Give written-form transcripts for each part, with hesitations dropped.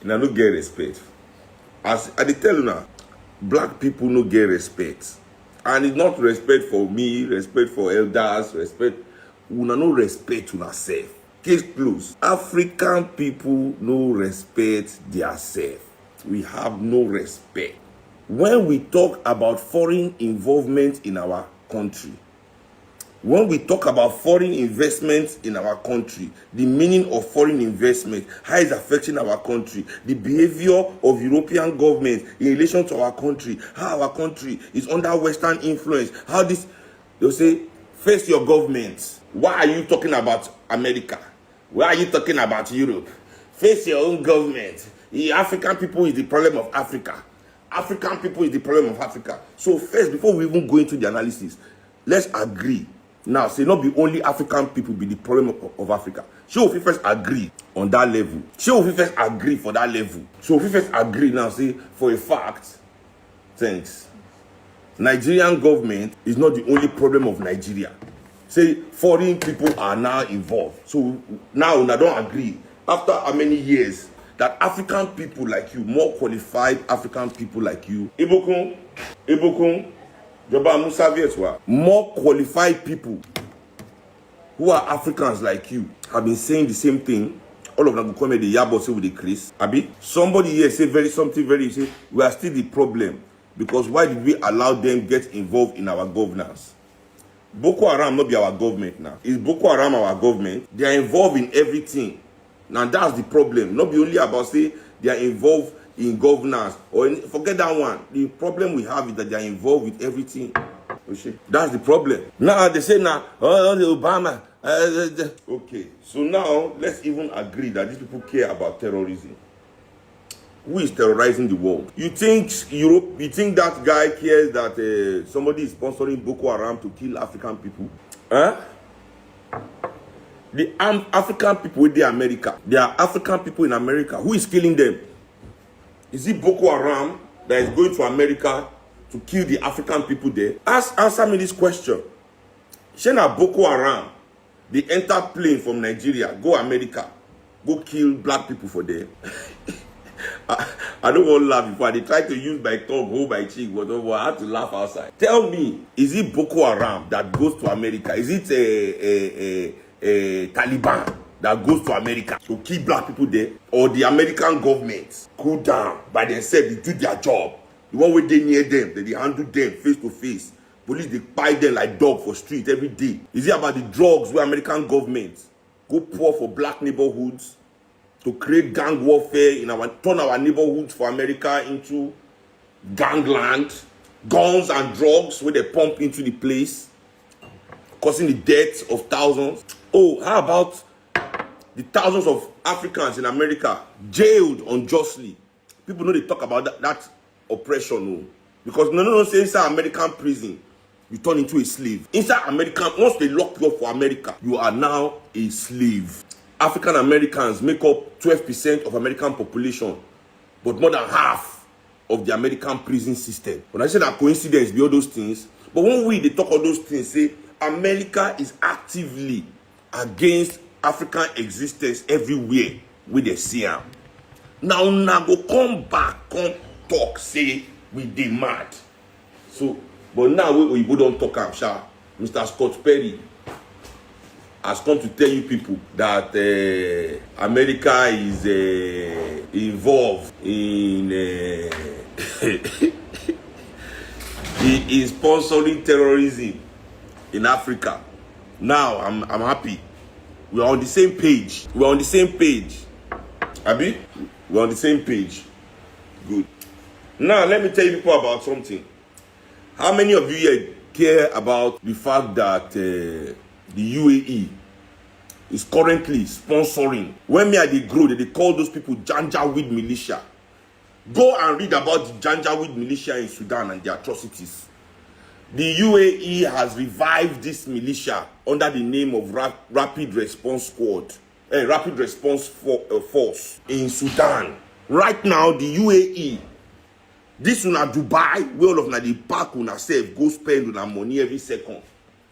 and I no get respect. As I dey tell you now, black people no get respect. And it's not respect for me, respect for elders, respect. Una no respect una self. Case closed. African people no respect their self. We have no respect. When we talk about foreign involvement in our country, when we talk about foreign investments in our country, the meaning of foreign investment, how it's affecting our country, the behavior of European governments in relation to our country, how our country is under Western influence, how this, they'll say, face your government. Why are you talking about America? Why are you talking about Europe? Face your own government. The African people is the problem of Africa. African people is the problem of Africa. So first, before we even go into the analysis, let's agree. Now, say not be only African people be the problem of Africa. Should we first agree on that level? Should we first agree for that level? Should we first agree now, say, for a fact, thanks, Nigerian government is not the only problem of Nigeria. Say, foreign people are now involved. So now I don't agree, after how many years, that African people like you, more qualified African people like you, Ibokun, more qualified people who are Africans like you have been saying the same thing. All of them will come at the yabo with the Chris. Abi, somebody here say something very, say we are still the problem because why did we allow them get involved in our governance? Boko Haram not be our government now. Is Boko Haram our government? They are involved in everything. Now that's the problem. Not be only about say they are involved in governance or forget that one. The problem we have is that they are involved with everything. That's the problem. Now they say now, oh, the Obama. Okay, so now let's even agree that these people care about terrorism. Who is terrorizing the world? You think Europe? You think that guy cares that somebody is sponsoring Boko Haram to kill African people? Huh? The African people with America. There are African people in America. Who is killing them? Is it Boko Haram that is going to America to kill the African people there? Answer me this question. Shena Boko Haram, they enter plane from Nigeria, go America, go kill black people for them. I don't want to laugh before. They try to use my tongue, hold my cheek, whatever. I had to laugh outside. Tell me, is it Boko Haram that goes to America? Is it Taliban that goes to America to kill black people there? Or the American government cool down by themselves, they do their job. The one where they near them, they handle them face to face. Police, they buy them like dog for street every day. Is it about the drugs where American government go pour for black neighborhoods to create gang warfare in turn our neighborhoods for America into gangland, guns and drugs where they pump into the place, causing the deaths of thousands? Oh, how about the thousands of Africans in America jailed unjustly? People know they talk about that oppression, no? Because no say inside American prison, you turn into a slave. Inside American, once they lock you up for America, you are now a slave. African Americans make up 12% of American population, but more than half of the American prison system. When I say that coincidence be all those things, but when they talk all those things, say America is actively against African existence everywhere where they see them. Now go come back, come talk, say we demand. So, but now we don't talk am sha. Mr. Scott Perry has come to tell you people that America is involved in he is sponsoring terrorism in Africa. Now I'm happy. We are on the same page. We are on the same page. Abi? We are on the same page. Good. Now let me tell you people about something. How many of you here care about the fact that the UAE is currently sponsoring? When me they grow, they call those people Janjaweed militia. Go and read about the Janjaweed militia in Sudan and the atrocities. The UAE has revived this militia under the name of Rapid Response Squad, Rapid Response Force in Sudan. Right now, the UAE, this una Dubai, where all of na the park una self go spend una money every second.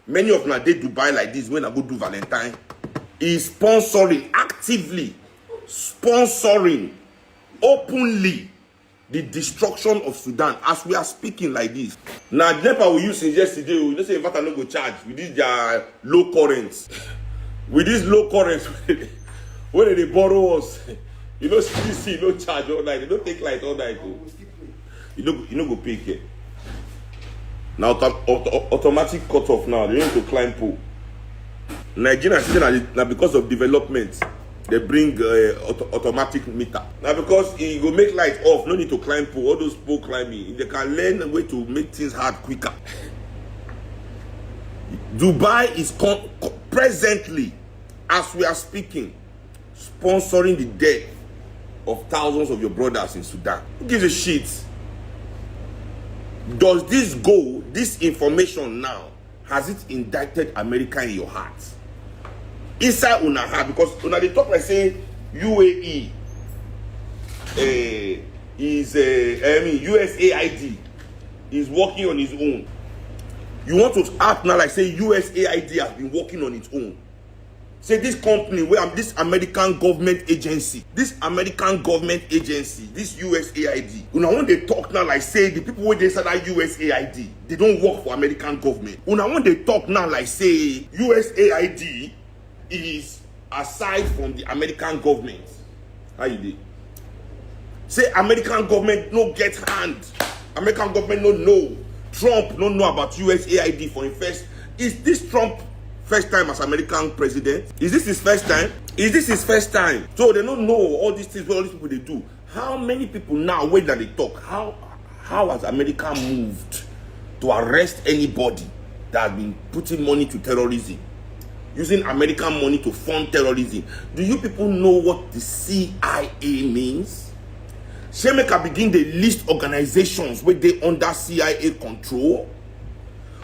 Many of them they Dubai like this when I go do Valentine. Is sponsoring, actively sponsoring openly the destruction of Sudan as we are speaking like this. Now, NEPA we use since yesterday, we don't say inverter no go charge with this their low currents. With this low currents, when they borrow us, you know, see no charge all night. They don't take light all night. You know go pay care. Now automatic cut off now. They need to climb pole. Nigerians now because of development. They bring automatic meter. Now because it go make light off, no need to climb pole. All those pole climbing, they can learn a way to make things hard quicker. Dubai is presently, as we are speaking, sponsoring the death of thousands of your brothers in Sudan. Who gives a shit? Does this information now, has it indicted America in your heart? Inside una heart, because una they talk like say UAE USAID is working on its own. You want to act now like say USAID has been working on its own. Say this company, this American government agency, this USAID. Una when they talk now like say the people where they said that USAID, they don't work for American government. Una when they talk now like say USAID is aside from the American government. How you did? Say American government no get hand. American government no know. Trump no know about USAID for him first. Is this Trump first time as American president? Is this his first time? Is this his first time? So they don't know all these things, what all these people they do. How many people now, when they talk, how has America moved to arrest anybody that has been putting money to terrorism? Using American money to fund terrorism. Do you people know what the CIA means? Shemeka begin the list organizations where they under CIA control.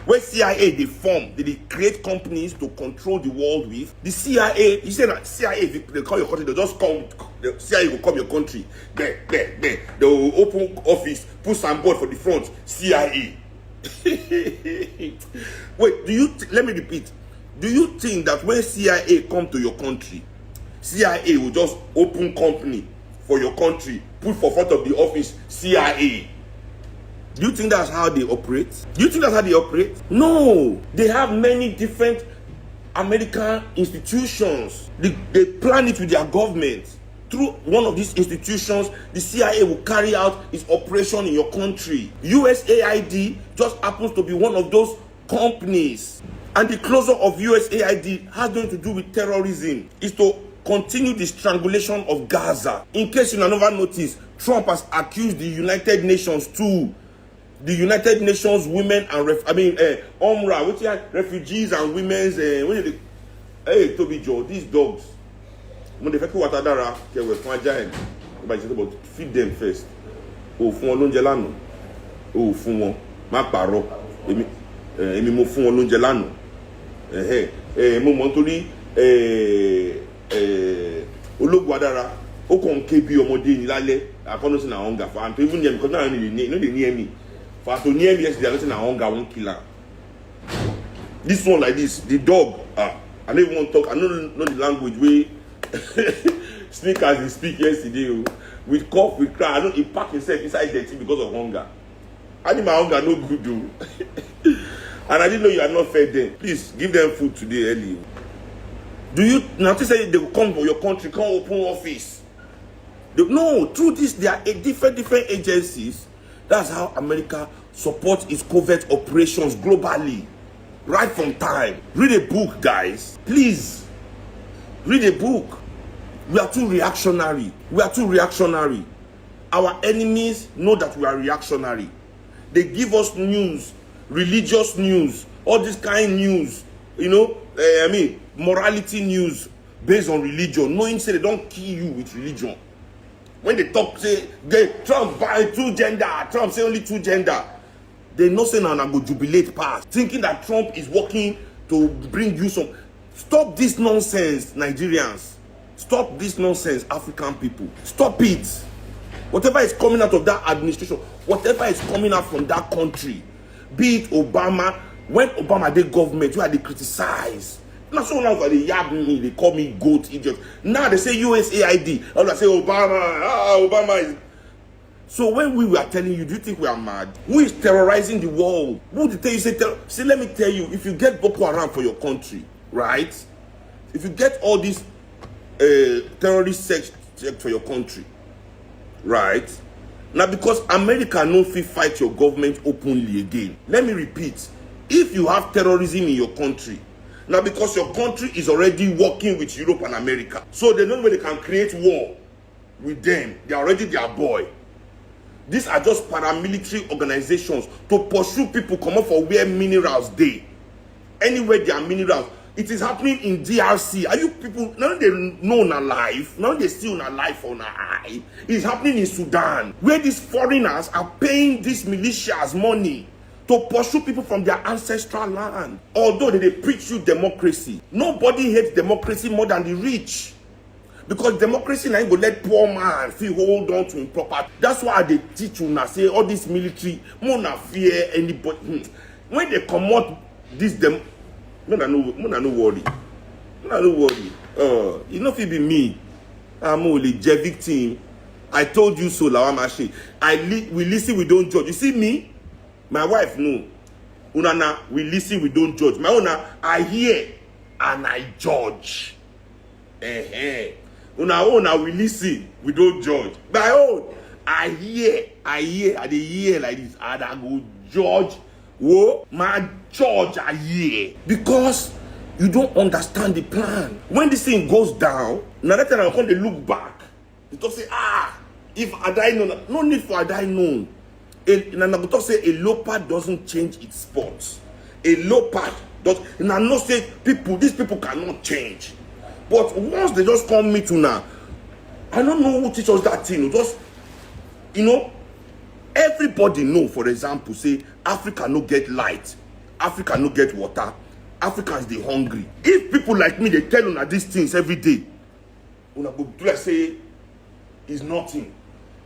Where CIA they form, they create companies to control the world with. The CIA, you say that CIA, if they call your country, they just come, the CIA will come your country. There. They will open office, put some board for the front, CIA. Wait, let me repeat. Do you think that when CIA come to your country, CIA will just open company for your country, put for front of the office, CIA? Do you think that's how they operate? Do you think that's how they operate? No. They have many different American institutions. They plan it with their government. Through one of these institutions, the CIA will carry out its operation in your country. USAID just happens to be one of those companies. And the closure of USAID has nothing to do with terrorism. It's to continue the strangulation of Gaza. In case you never noticed, Trump has accused the United Nations too. The United Nations women and UNRWA, which are refugees and women's. Hey, Toby Joe, these dogs. When they water dara, they were fragile. But feed them first. Oh, fún wọn lóúnjẹ lánàá. Oh, fún wọn. Má parọ́. Èmi mo fún wọn lóúnjẹ lánàá. Mo mọ̀ nítorí ológun adara. Ó kàn ké bí ọmọdé ní lálẹ́. Àkọ́nọ́sí na hunger for. And even them because now they near me. For to near me yesterday, I na hunger won't kill her. This one like this, the dog. I don't even want to talk. I don't know the language way. Sneakers he speak yesterday. With cough, with cry. I know he pack himself inside the thing because of hunger. I think my hunger no good though. And I didn't know you are not fed them. Please give them food today early. Do you now say they will come to your country, come open office? No, through this there are different agencies. That's how America supports its covert operations globally. Right from time. Read a book, guys. Please. Read a book. We are too reactionary. Our enemies know that we are reactionary. They give us news, religious news, all this kind of news, morality news based on religion, knowing say they don't kill you with religion. When they talk, say, Trump buy two gender, Trump say only two gender. They know say now go jubilate past, thinking that Trump is working to bring you some. Stop this nonsense, Nigerians. Stop this nonsense, African people. Stop it. Whatever is coming out of that administration, whatever is coming out from that country, be it Obama, when Obama did government, where they criticize Not so long for they yab me, they call me goat idiot. Now they say USAID. All I say Obama is. So when we were telling you, do you think we are mad? Who is terrorizing the world? Who did tell you say let me tell you, if you get Boko Haram for your country, right? If you get all these terrorist sex for your country, right? Now because America no fit fight your government openly again. Let me repeat. If you have terrorism in your country, now because your country is already working with Europe and America, so they know where they can create war with them. They are already their boy. These are just paramilitary organizations to pursue people come up for where minerals they. Anywhere there are minerals. It is happening in DRC. Are you people, now they know alive, now they still alive on high. It's happening in Sudan, where these foreigners are paying these militias money to pursue people from their ancestral land. Although they preach you democracy, nobody hates democracy more than the rich. Because democracy now ain't gonna let poor man feel hold on to him property. That's why they teach you now, say all this military, more not fear anybody. When they come out, this them, no worry. No worry. You know if it be me, I'm only J victim. I told you so, Lawamashi. We listen, we don't judge. You see me? My wife, no. Unana, we listen, we don't judge. My owner, I hear and I judge. Una, we listen, we don't judge. My own, I hear, I dey hear like this, and I go judge. Whoa, my judge, I hear. Because you don't understand the plan. When this thing goes down, now that time I come, they look back. They talk say, if I die known, no need for I die known. And I go say a leopard doesn't change its spots. A leopard does. And I know say these people cannot change. But once they just come meet you now, I don't know who teach us that thing. Just, everybody know, for example, say Africa no get light, Africa no get water, Africans they hungry. If people like me, they tell you these things every day, una go like say it's nothing.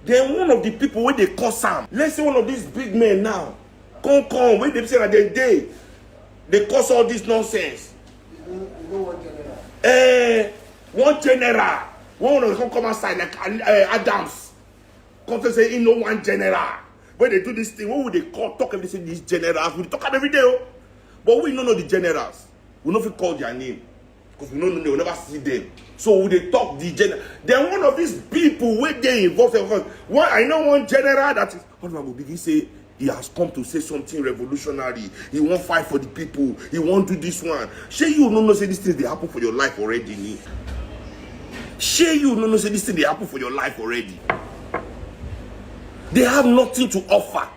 Then one of the people where they call Sam, let's say one of these big men now, come, when they say that they cause all this nonsense. One general, one of them come outside like Adams, come to say, one general. When they do this thing, what would they talk every day? These generals, we talk every day, but we don't know the generals. We don't call their name because we don't know, they will never see them. So they talk the general. Then one of these people where they involved, I know one general that is. Honorable begin say he has come to say something revolutionary. He won't fight for the people. He won't do this one. Sure, you no say these things they happen for your life already. Sure, you no say these things they happen for your life already. They have nothing to offer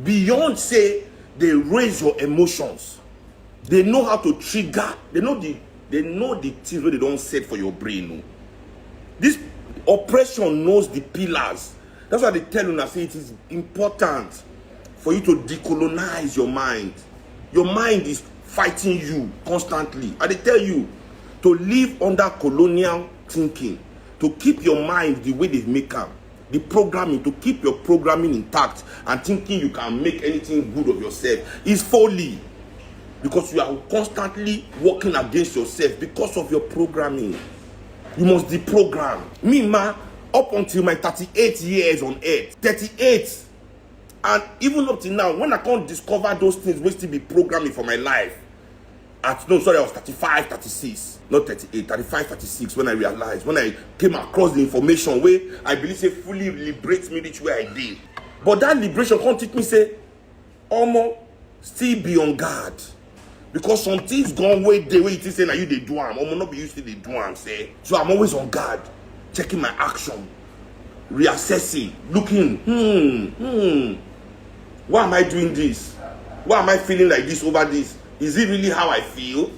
beyond say they raise your emotions. They know how to trigger. They know the things where they don't set for your brain. No? This oppression knows the pillars. That's why they tell you now, say it is important for you to decolonize your mind. Your mind is fighting you constantly. And they tell you to live under colonial thinking, to keep your mind the way they've made them. The programming, to keep your programming intact and thinking you can make anything good of yourself is folly. Because you are constantly working against yourself because of your programming. You must deprogram. Me, up until my 38 years on earth, 38, and even up till now, when I can't discover those things, will still be programming for my life. I was 35, 36, not 38, 35, 36, when I realized, when I came across the information where I believe it fully liberates me reach where I did. But that liberation can't teach me, say, still be on guard. Because some things gone way the way it is saying that you they do them, not be used to the do them, say. So I'm always on guard, checking my action, reassessing, looking, why am I doing this? Why am I feeling like this over this? Is it really how I feel?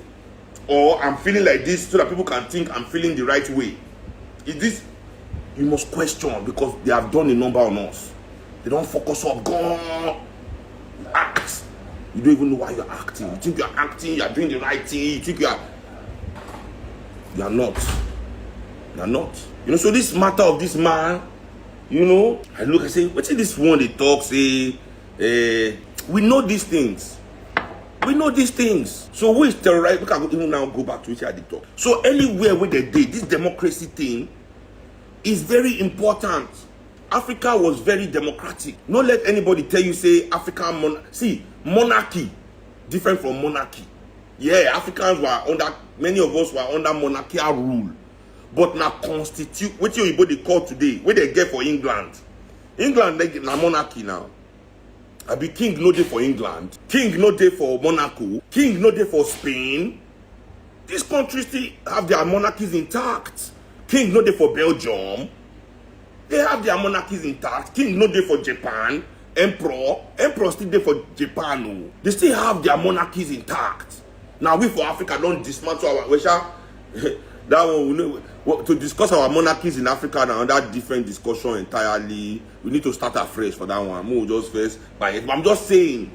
Or I'm feeling like this so that people can think I'm feeling the right way? Is this? You must question, because they have done a number on us. They don't focus on God. Act. You don't even know why you're acting. You think you're acting, you're doing the right thing. You think you're not. You're not. So this matter of this man, I look and say, what's this one they talk, say, we know these things. We know these things. So who is terrorized? We can even now go back to which I did talk. So anywhere where they did this democracy thing is very important. Africa was very democratic. Don't let anybody tell you say African monarchy different from monarchy. Yeah, Africans were under, many of us were under monarchical rule. But now constitute, what you they call today, what they get for England. England, they get na monarchy now. I be king no day for England. King no day for Monaco. King no day for Spain. These countries still have their monarchies intact. King no day for Belgium. They have their monarchies intact. King no day for Japan. Emperor still there for Japan. No. They still have their monarchies intact. Now we for Africa don't dismantle our that one to discuss our monarchies in Africa now, that different discussion entirely. We need to start afresh for that one. More just first. But I'm just saying,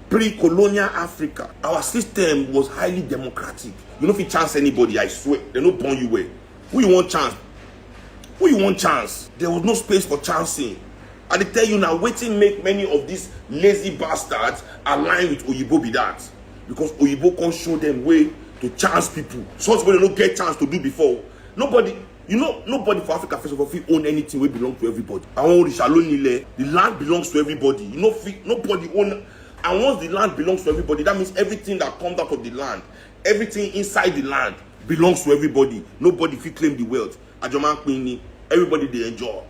pre-colonial Africa, our system was highly democratic. You know if you chance anybody, I swear, they don't burn you away. Who you want chance? Who you want chance? There was no space for chancing. I tell you now, waiting make many of these lazy bastards align with Oyibo be that. Because Oyibo can't show them way to chance people. Some people don't get chance to do before. Nobody, you know, nobody for Africa first of all own anything will belong to everybody. The land belongs to everybody. You know, nobody own. And once the land belongs to everybody, that means everything that comes out of the land, everything inside the land belongs to everybody. Nobody fit claim the wealth. Ajoman Queenie, everybody they enjoy.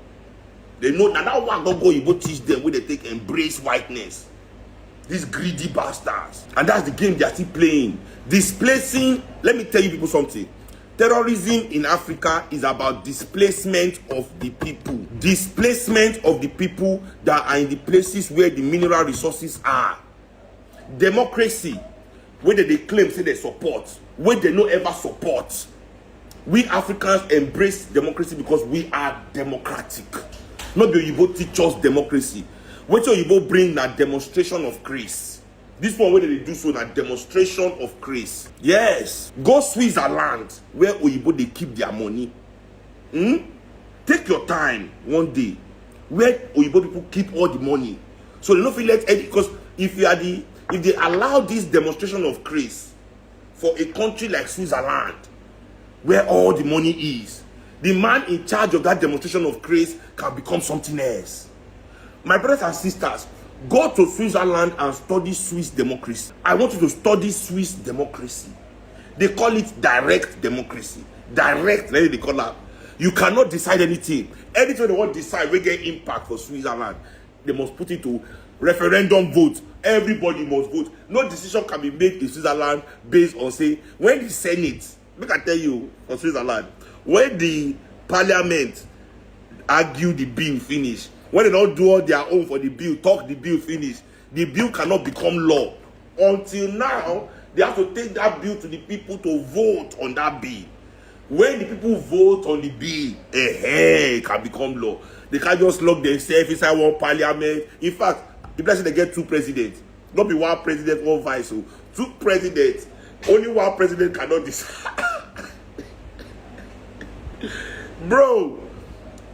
They know now that one don't go, you go teach them where they take embrace whiteness. These greedy bastards. And that's the game they are still playing. Displacing, let me tell you people something. Terrorism in Africa is about displacement of the people. Displacement of the people that are in the places where the mineral resources are. Democracy, where they claim say they support, where they no ever support. We Africans embrace democracy because we are democratic. Not the Oyibo teach us democracy. When Oyibo bring a demonstration of grace. This one where they do so a demonstration of grace. Yes. Go Switzerland where Oyibo they keep their money. Take your time one day where Oyibo people keep all the money. So they don't feel let any, because if they allow this demonstration of grace for a country like Switzerland where all the money is, the man in charge of that demonstration of grace can become something else. My brothers and sisters, go to Switzerland and study Swiss democracy. I want you to study Swiss democracy. They call it direct democracy. Direct, they call that. You cannot decide anything. Anything they want to decide will get impact for Switzerland. They must put it to referendum vote. Everybody must vote. No decision can be made in Switzerland based on say when the Senate, make I tell you for Switzerland, when the parliament argue the bill finish, when they don't do all their own for the bill, talk the bill finish, the bill cannot become law. Until now, they have to take that bill to the people to vote on that bill. When the people vote on the bill, it can become law. They can't just lock themselves inside one parliament. In fact, if let's say they get two presidents, not be one president, one vice. So two presidents, only one president cannot decide. Bro,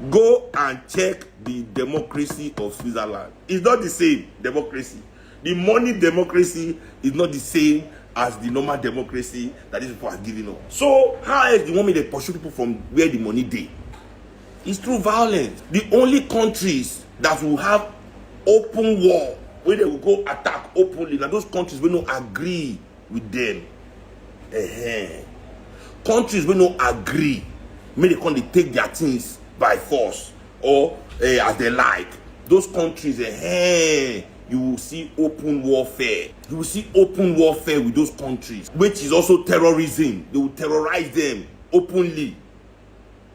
go and check the democracy of Switzerland. It's not the same democracy. The money democracy is not the same as the normal democracy that these people are giving up. So how else do you want me to pursue people from where the money dey? It's through violence. The only countries that will have open war, where they will go attack openly, now those countries will not agree with them. Countries will not agree. Maybe they can't take their things by force or as they like. Those countries, you will see open warfare. You will see open warfare with those countries, which is also terrorism. They will terrorize them openly.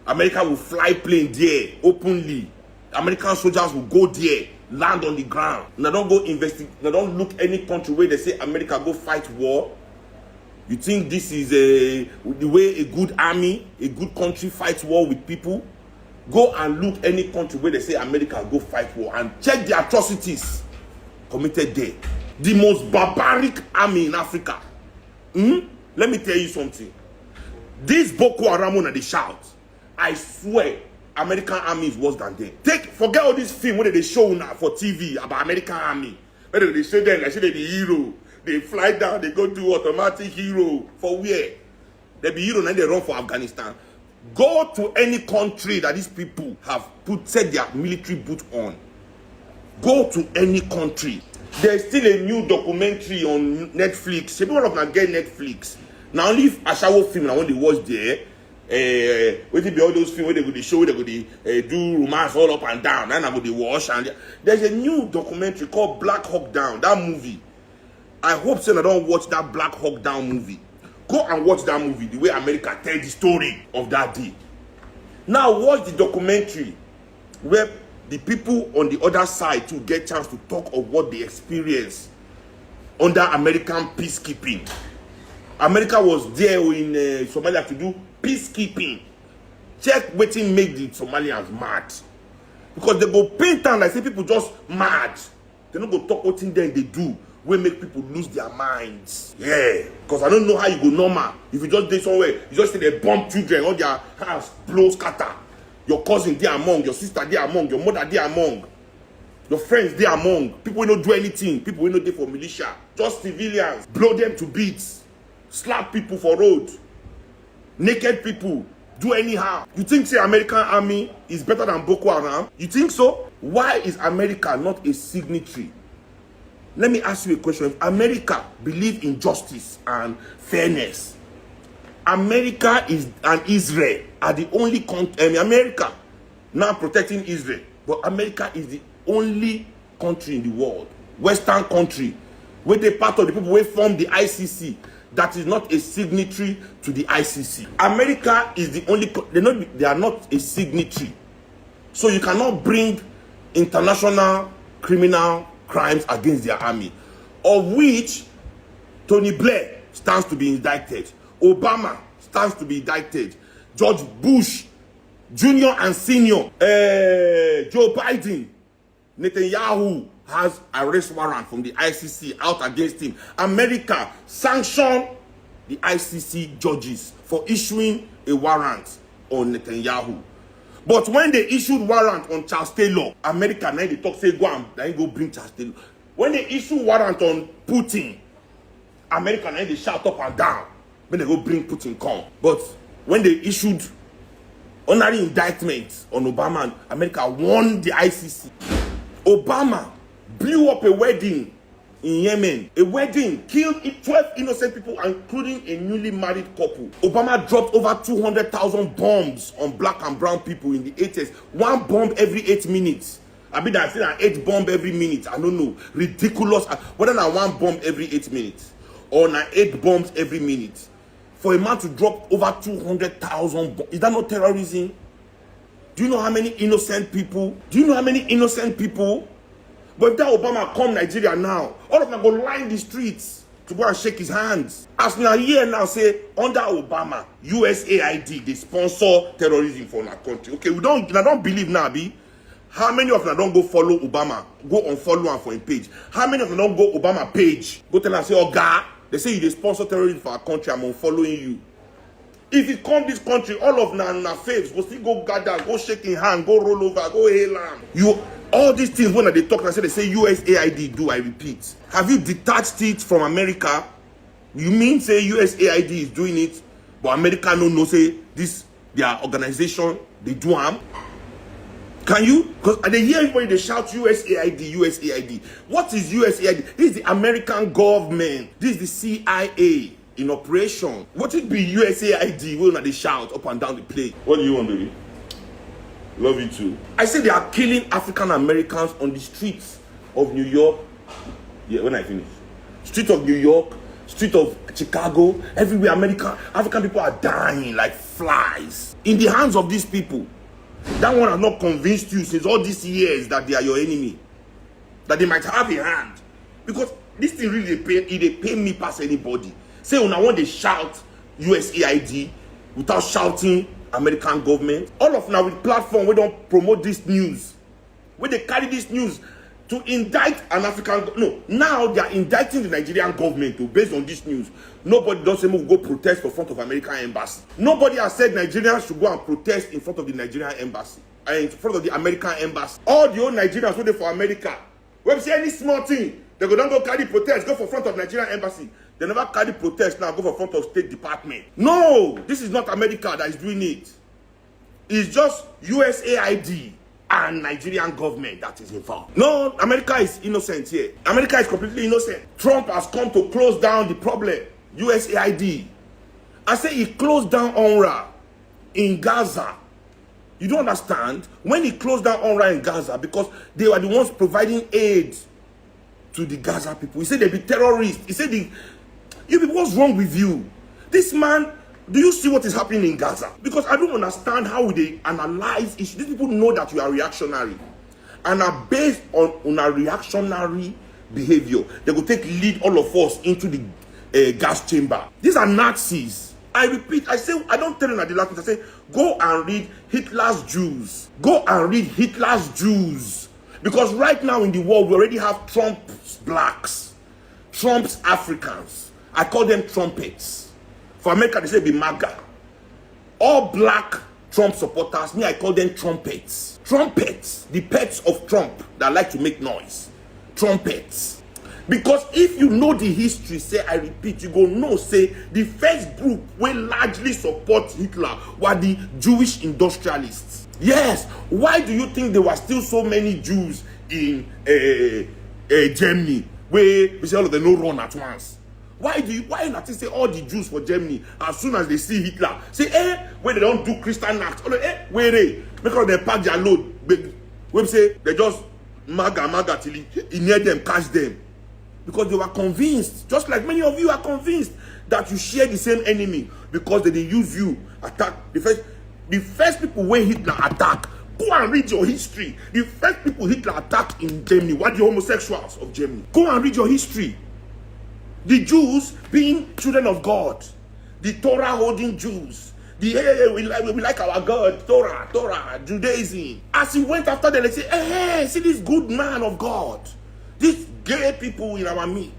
America will fly plane there openly. American soldiers will go there, land on the ground. Now don't go investigate. Now don't look any country where they say America go fight war. You think this is the way a good army, a good country fights war with people? Go and look any country where they say America go fight war and check the atrocities committed there. The most barbaric army in Africa. Let me tell you something. This Boko Haram when they shout, I swear, American army is worse than them. Forget all this film where they show now for TV about American army. Where they say them, they say they're the hero. They fly down, they go do automatic hero. For where? They be hero and they run for Afghanistan. Go to any country that these people have set their military boot on. Go to any country. There's still a new documentary on Netflix. People of them get Netflix. Now only if Ashawo film and when they watch there, wait be all those films where they go to show, they go to do romance all up and down, and I go to watch. And there's a new documentary called Black Hawk Down. That movie. I hope so I don't watch that Black Hawk Down movie. Go and watch that movie, the way America tells the story of that day. Now watch the documentary where the people on the other side to get chance to talk of what they experienced under American peacekeeping. America was there in Somalia to do peacekeeping. Check wetin make the Somalians mad. Because they go paint down like say people just mad. They don't go talk what thing they do. Will make people lose their minds. Yeah, because I don't know how you go normal. If you just do somewhere, you just say they bomb children, all their house blow scatter. Your cousin there among, your sister there among, your mother there among, your friends there among. People will not do anything. People will not do for militia. Just civilians. Blow them to bits. Slap people for road. Naked people. Do anyhow. You think say American army is better than Boko Haram? You think so? Why is America not a signatory? Let me ask you a question. If America believes in justice and fairness, America and Israel are the only country. America now protecting Israel, but America is the only country in the world, Western country, where they part of the people who form the ICC that is not a signatory to the ICC. America is the only. They are not a signatory, so you cannot bring international criminal crimes against their army, of which Tony Blair stands to be indicted, Obama stands to be indicted, George Bush Jr. and Senior, Joe Biden, Netanyahu has arrest warrant from the ICC out against him. America sanctioned the ICC judges for issuing a warrant on Netanyahu. But when they issued warrant on Charles Taylor, America now they talk say go and then go bring Charles Taylor. When they issue warrant on Putin, America now they shout up and down when they go bring Putin come. But when they issued honorary indictment on Obama, America won the ICC. Obama blew up a wedding in Yemen. A wedding killed 12 innocent people, including a newly married couple. Obama dropped over 200,000 bombs on black and brown people in the 80s. One bomb every 8 minutes. I mean, I say an 8 bomb every minute. I don't know. Ridiculous. Whether not one bomb every 8 minutes or not 8 bombs every minute. For a man to drop over 200,000 bombs, is that not terrorism? Do you know how many innocent people? But if that Obama come Nigeria now, all of them go line the streets to go and shake his hands. As now here now say, under Obama, USAID, they sponsor terrorism for our country. Okay, I don't believe now, B. How many of them don't go follow Obama? Go unfollow him for his page. How many of them don't go Obama page? Go tell him, say, oh God, they say you they sponsor terrorism for our country, I'm unfollowing you. If you come this country, all of them na faves, go still go gather, go shake his hand, go roll over, go hail him. All these things when they talk, they say USAID do, I repeat. Have you detached it from America? You mean say USAID is doing it, but America no say this, their organization, they do harm? Can you? Because they hear everybody, they shout USAID, USAID. What is USAID? This is the American government. This is the CIA in operation. What it be USAID when they shout up and down the plane? What do you want, baby? Love you too. I say they are killing African Americans on the streets of New York. Yeah, when I finish. Street of New York, street of Chicago, everywhere African people are dying like flies. In the hands of these people. That one has not convinced you since all these years that they are your enemy. That they might have a hand. Because this thing really they pay me past anybody. Say when I want to shout USAID without shouting American government. All of now with platform we don't promote this news. Where they carry this news to indict an African. No, now they are indicting the Nigerian government based on this news. Nobody does say move go protest for front of American embassy. Nobody has said Nigerians should go and protest in front of the Nigerian embassy and in front of the American embassy. All the old Nigerians waiting for America. When we say any small thing, They go don't go carry protest, go for front of Nigerian embassy. They never carry protest now, go for front of State Department. No, this is not America that is doing it. It's just USAID and Nigerian government that is involved. No, America is innocent here. America is completely innocent. Trump has come to close down the problem. USAID. I say he closed down UNRWA in Gaza. You don't understand? When he closed down UNRWA in Gaza, because they were the ones providing aid to the Gaza people. He said they be terrorists. He said, you people, what's wrong with you? This man, do you see what is happening in Gaza? Because I don't understand how they analyze issues. These people know that you are reactionary and are based on a reactionary behavior. They will take lead all of us into the gas chamber. These are Nazis. I repeat, I say, I don't tell you at the last place, I say, go and read Hitler's Jews. Go and read Hitler's Jews. Because right now in the world, we already have Trump's blacks, Trump's Africans. I call them trumpets. For America, they say be MAGA. All black Trump supporters, me, I call them trumpets. Trumpets, the pets of Trump that like to make noise. Trumpets. Because if you know the history, say, I repeat, you go know, say, the first group will largely support Hitler were the Jewish industrialists. Yes, why do you think there were still so many Jews in Germany, where we say all of them no run at once? Why not say all the Jews for Germany, as soon as they see Hitler, say, when they don't do Christian acts, where they, because they pack their load, we say, they just maga till he near them, catch them. Because they were convinced, just like many of you are convinced, that you share the same enemy, because they use you, attack. The first people where Hitler attacked, go and read your history. The first people Hitler attacked in Germany were the homosexuals of Germany. Go and read your history. The Jews being children of God, the Torah holding Jews, we like our God, Torah, Judaism. As he went after them, they say, hey, see this good man of God. These gay people in our midst,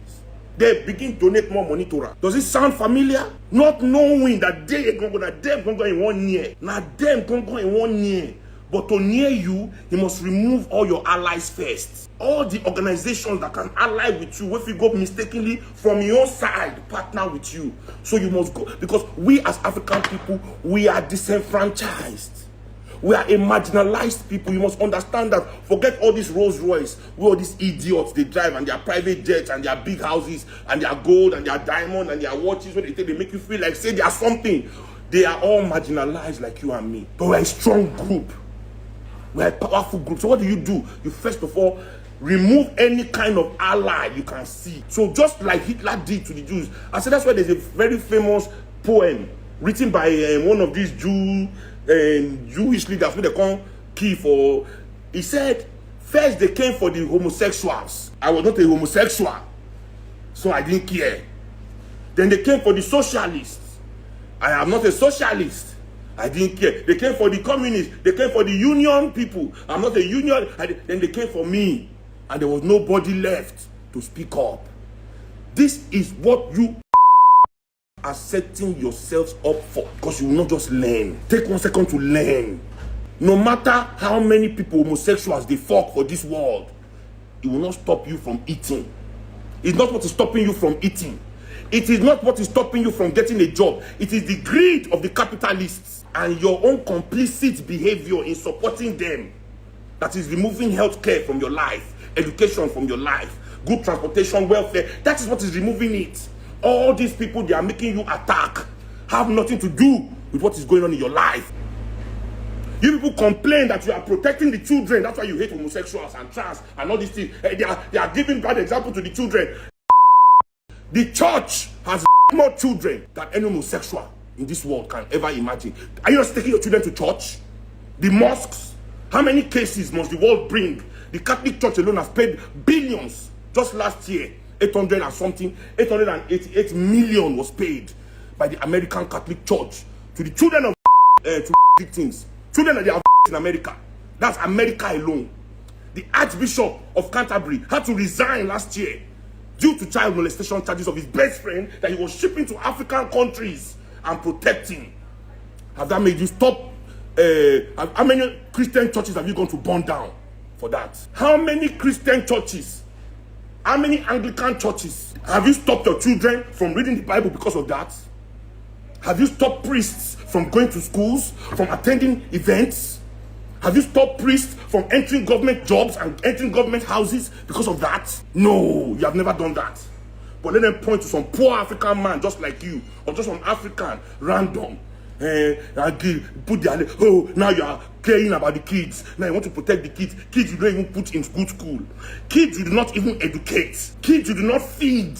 they begin to donate more money to Torah. Does it sound familiar? Not knowing that they going to go in 1 year. Now them going to go in 1 year. But to near you, you must remove all your allies first. All the organizations that can ally with you, if you go mistakenly from your side, partner with you. So you must go, because we as African people, we are disenfranchised. We are a marginalized people. You must understand that. Forget all this Rolls Royce, where all these idiots they drive and their private jets and their big houses and their gold and their diamond and their watches. When they make you feel like say they are something. They are all marginalized like you and me. But we're a strong group. We're a powerful group. So what do? You first of all remove any kind of ally you can see. So just like Hitler did to the Jews. I said that's why there's a very famous poem written by one of these Jewish leaders who they call key for. He said, first they came for the homosexuals. I was not a homosexual, so I didn't care. Then they came for the socialists. I am not a socialist. I didn't care. They came for the communists. They came for the union people. I'm not a union. Then they came for me. And there was nobody left to speak up. This is what you are setting yourselves up for, because you will not just learn. Take 1 second to learn. No matter how many people, homosexuals, they fuck for this world, it will not stop you from eating. It's not what is stopping you from eating. It is not what is stopping you from getting a job. It is the greed of the capitalists and your own complicit behavior in supporting them that is removing healthcare from your life, education from your life, good transportation, welfare. That is what is removing it. All these people they are making you attack have nothing to do with what is going on in your life. You people complain that you are protecting the children. That's why you hate homosexuals and trans and all these things. They are giving bad example to the children. The church has more children than any homosexual in this world can ever imagine. Are you not taking your children to church? The mosques. How many cases must the world bring? The Catholic Church alone has paid billions just last year. 888 million was paid by the American Catholic Church to the children of to victims. Children that they are in America. That's America alone. The Archbishop of Canterbury had to resign last year due to child molestation charges of his best friend that he was shipping to African countries and protecting. Have that made you stop? How many Christian churches have you gone to burn down for that? How many Christian churches How many Anglican churches? Have you stopped your children from reading the Bible because of that? Have you stopped priests from going to schools, from attending events? Have you stopped priests from entering government jobs and entering government houses because of that? No, you have never done that. But let them point to some poor African man just like you, or just some African random. And put their, oh, now you are caring about the kids. Now you want to protect the kids. Kids you don't even put in good school. Kids you do not even educate. Kids you do not feed.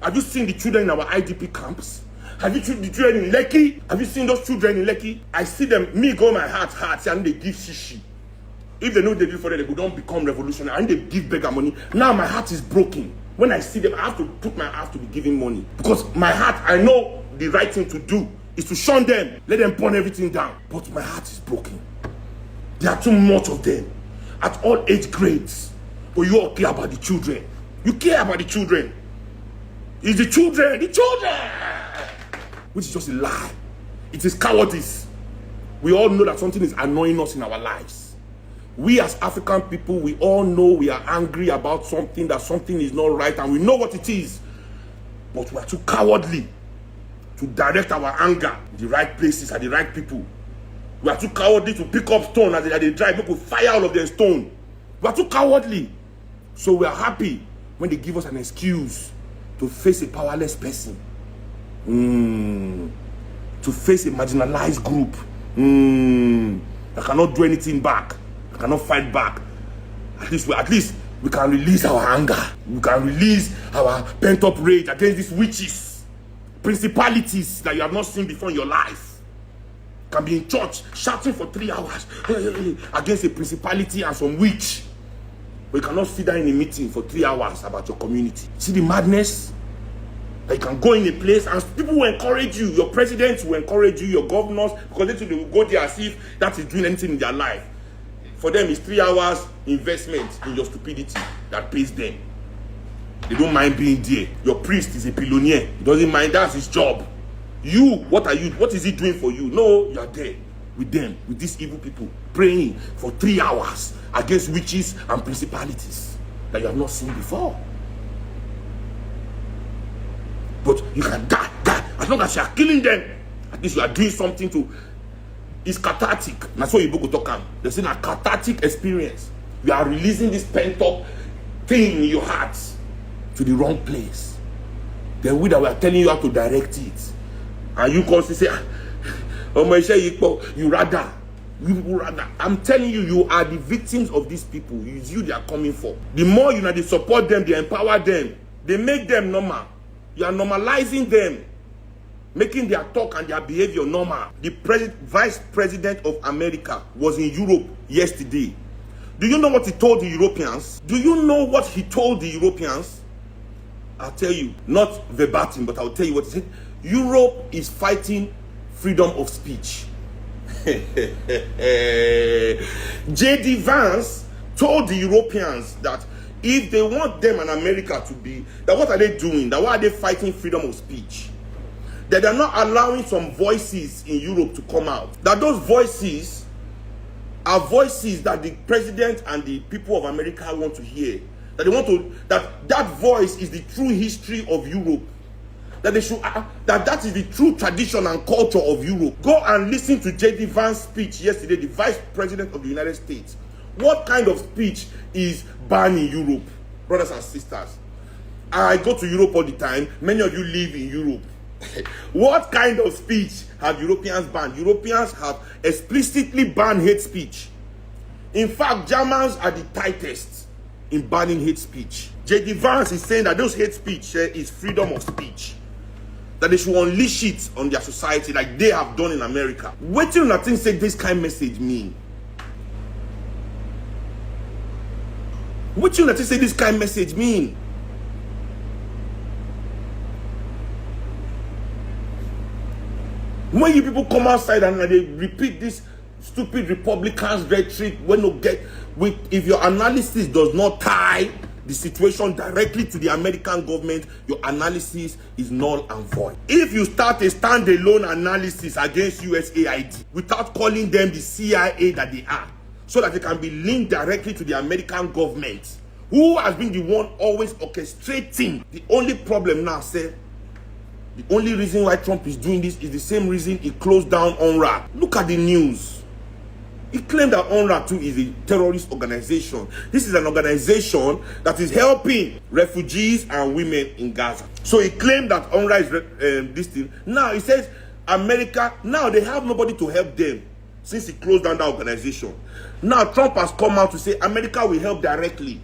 Have you seen the children in our IDP camps? Have you seen the children in Lekki? Have you seen those children in Lekki? I see them, me go my heart, and they give shishi. If they know they do for them, they don't become revolutionary, and they give beggar money. Now my heart is broken. When I see them, I have to put my heart to be giving money. Because my heart, I know the right thing to do is to shun them, let them burn everything down. But my heart is broken. There are too much of them at all age grades. But you all care about the children. You care about the children. It's the children, which is just a lie. It is cowardice. We all know that something is annoying us in our lives. We as African people, we all know we are angry about something, that something is not right, and we know what it is. But we are too cowardly to direct our anger in the right places at the right people. We are too cowardly to pick up stone as they drive. People fire all of their stone. We are too cowardly. So we are happy when they give us an excuse to face a powerless person. To face a marginalized group. That cannot do anything back. That cannot fight back. At least we can release our anger. We can release our pent-up rage against these witches, principalities that you have not seen before in your life. You can be in church shouting for 3 hours against a principality and some witch. But you cannot sit down in a meeting for 3 hours about your community. See the madness? That you can go in a place and people will encourage you. Your presidents will encourage you, your governors, because they will go there as if that is doing anything in their life. For them, it's 3 hours investment in your stupidity that pays them. They don't mind being there. Your priest is a billionaire. He doesn't mind. That's his job. You, what are you? What is he doing for you? No, you are there with them, with these evil people, praying for 3 hours against witches and principalities that you have not seen before. But you can die. As long as you are killing them, at least you are doing something to. It's cathartic. That's what you go talk. They're saying a cathartic experience. You are releasing this pent-up thing in your heart to the wrong place. Then we are telling you how to direct it. And you constantly say, oh my you rather. I'm telling you, you are the victims of these people. It's you they are coming for. The more you know they support them, they empower them, they make them normal. You are normalizing them, making their talk and their behavior normal. The vice president of America was in Europe yesterday. Do you know what he told the Europeans? Do you know what he told the Europeans? I'll tell you, not verbatim, but I'll tell you what he said. Europe is fighting freedom of speech. J.D. Vance told the Europeans that if they want them and America to be, that what are they doing? That why are they fighting freedom of speech? That they're not allowing some voices in Europe to come out. That those voices are voices that the president and the people of America want to hear. That they want to, that voice is the true history of Europe. That they should, that is the true tradition and culture of Europe. Go and listen to J.D. Vance's speech yesterday, the vice president of the United States. What kind of speech is banned in Europe, brothers and sisters? I go to Europe all the time. Many of you live in Europe. What kind of speech have Europeans banned? Europeans have explicitly banned hate speech. In fact, Germans are the tightest in banning hate speech. J.D. Vance is saying that those hate speech is freedom of speech. That they should unleash it on their society like they have done in America. What do you think say this kind of message mean? What do you say this kind of message mean? When you people come outside and they repeat this stupid Republicans rhetoric, if your analysis does not tie the situation directly to the American government, your analysis is null and void. If you start a standalone analysis against USAID without calling them the CIA that they are, so that they can be linked directly to the American government, Who has been the one always orchestrating? The only problem now, sir, the only reason why Trump is doing this is the same reason he closed down UNRWA. Look at the news. He claimed that UNRWA too is a terrorist organization. This is an organization that is helping refugees and women in Gaza. So he claimed that UNRWA is this thing. Now he says America, now they have nobody to help them since he closed down that organization. Now Trump has come out to say America will help directly.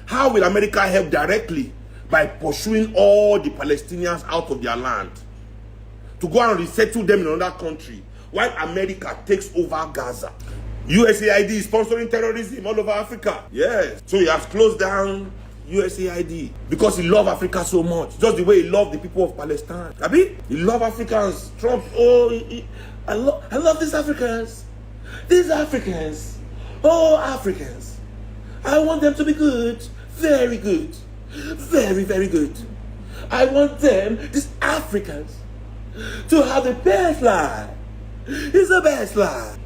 How will America help directly? By pursuing all the Palestinians out of their land to go and resettle them in another country while America takes over Gaza. USAID is sponsoring terrorism all over Africa. Yes. So he has closed down USAID because he loves Africa so much. Just the way he loved the people of Palestine. Abi? He loves Africans. Trump, I love these Africans. These Africans. Oh, Africans. I want them to be good. Very good. Very, very good. I want them, these Africans, to have the best life. It's the best life.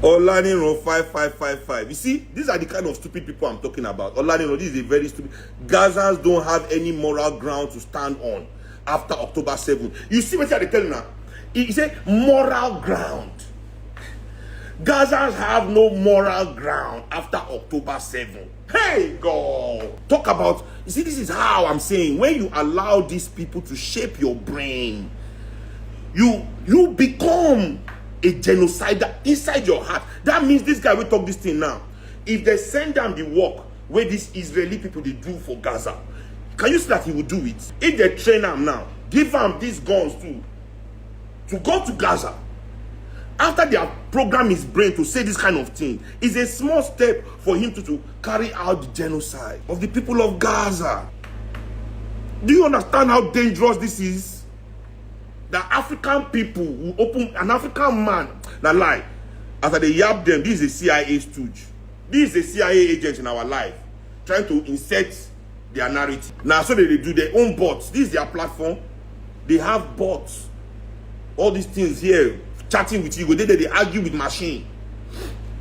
Olaniro 5555. You see, these are the kind of stupid people I'm talking about. Olaniro, this is a very stupid. Gazans don't have any moral ground to stand on after October 7th. You see what they're telling now? He said moral ground. Gazans have no moral ground after October 7th. Hey, God. Talk about, you see, this is how I'm saying, when you allow these people to shape your brain, you become a genocider inside your heart. That means this guy will talk this thing now. If they send them the work where these Israeli people they do for Gaza, can you see that he will do it? If they train him now, give him these guns too, to go to Gaza, after their program his brain to say this kind of thing, is a small step for him to carry out the genocide of the people of Gaza. Do you understand how dangerous this is? The African people will open, an African man that lie, after they yap them, this is a CIA stooge. This is a CIA agent in our life, trying to insert their narrative. Now, so they do their own bots. This is their platform. They have bots. All these things here, chatting with you. Go there, they argue with machine.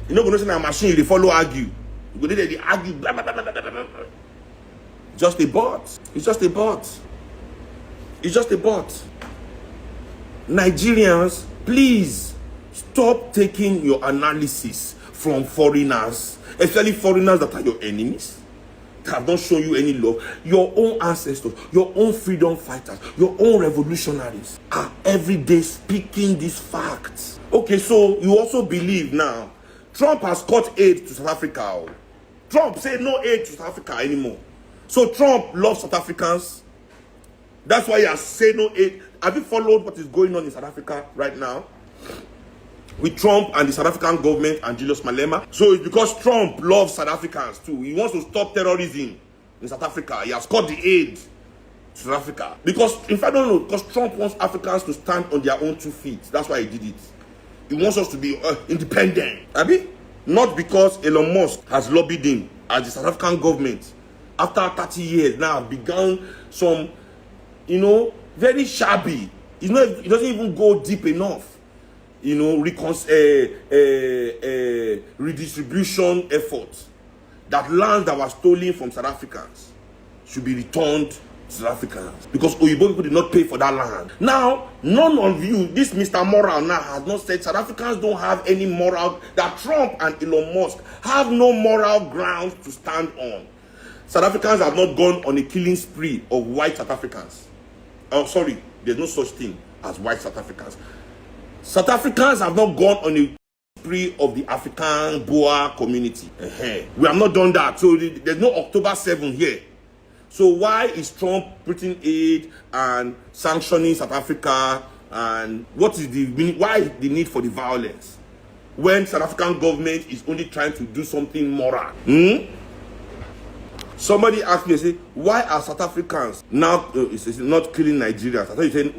You know, going to machine, they follow argue. You go there, they argue. Blah, blah, blah, blah, blah, blah. Just a bot. It's just a bot. It's just a bot. Nigerians, please stop taking your analysis from foreigners, especially foreigners that are your enemies, that have not shown you any love. Your own ancestors, your own freedom fighters, your own revolutionaries are every day speaking these facts. Okay, so you also believe now Trump has cut aid to South Africa. Trump said no aid to South Africa anymore. So Trump loves South Africans. That's why he has said no aid. Have you followed what is going on in South Africa right now? With Trump and the South African government and Julius Malema. So it's because Trump loves South Africans too. He wants to stop terrorism in South Africa. He has cut the aid to South Africa. Because, in fact, no, because Trump wants Africans to stand on their own 2 feet. That's why he did it. He wants us to be independent. Abi? Not because Elon Musk has lobbied him as the South African government, after 30 years now, begun some, very shabby. It doesn't even go deep enough. Redistribution efforts. That lands that were stolen from South Africans should be returned to South Africans. Because Oyibo people did not pay for that land. Now, none of you, this Mr. Moral now has not said South Africans don't have any moral, that Trump and Elon Musk have no moral grounds to stand on. South Africans have not gone on a killing spree of white South Africans. Oh, sorry, there's no such thing as white South Africans. South Africans have not gone on a spree of the African Boer community. We have not done that. So there's no October 7th here. So why is Trump putting aid and sanctioning South Africa? And what is why is the need for the violence? When South African government is only trying to do something moral. Somebody asked me, say, why are South Africans now not killing Nigerians? I thought you said,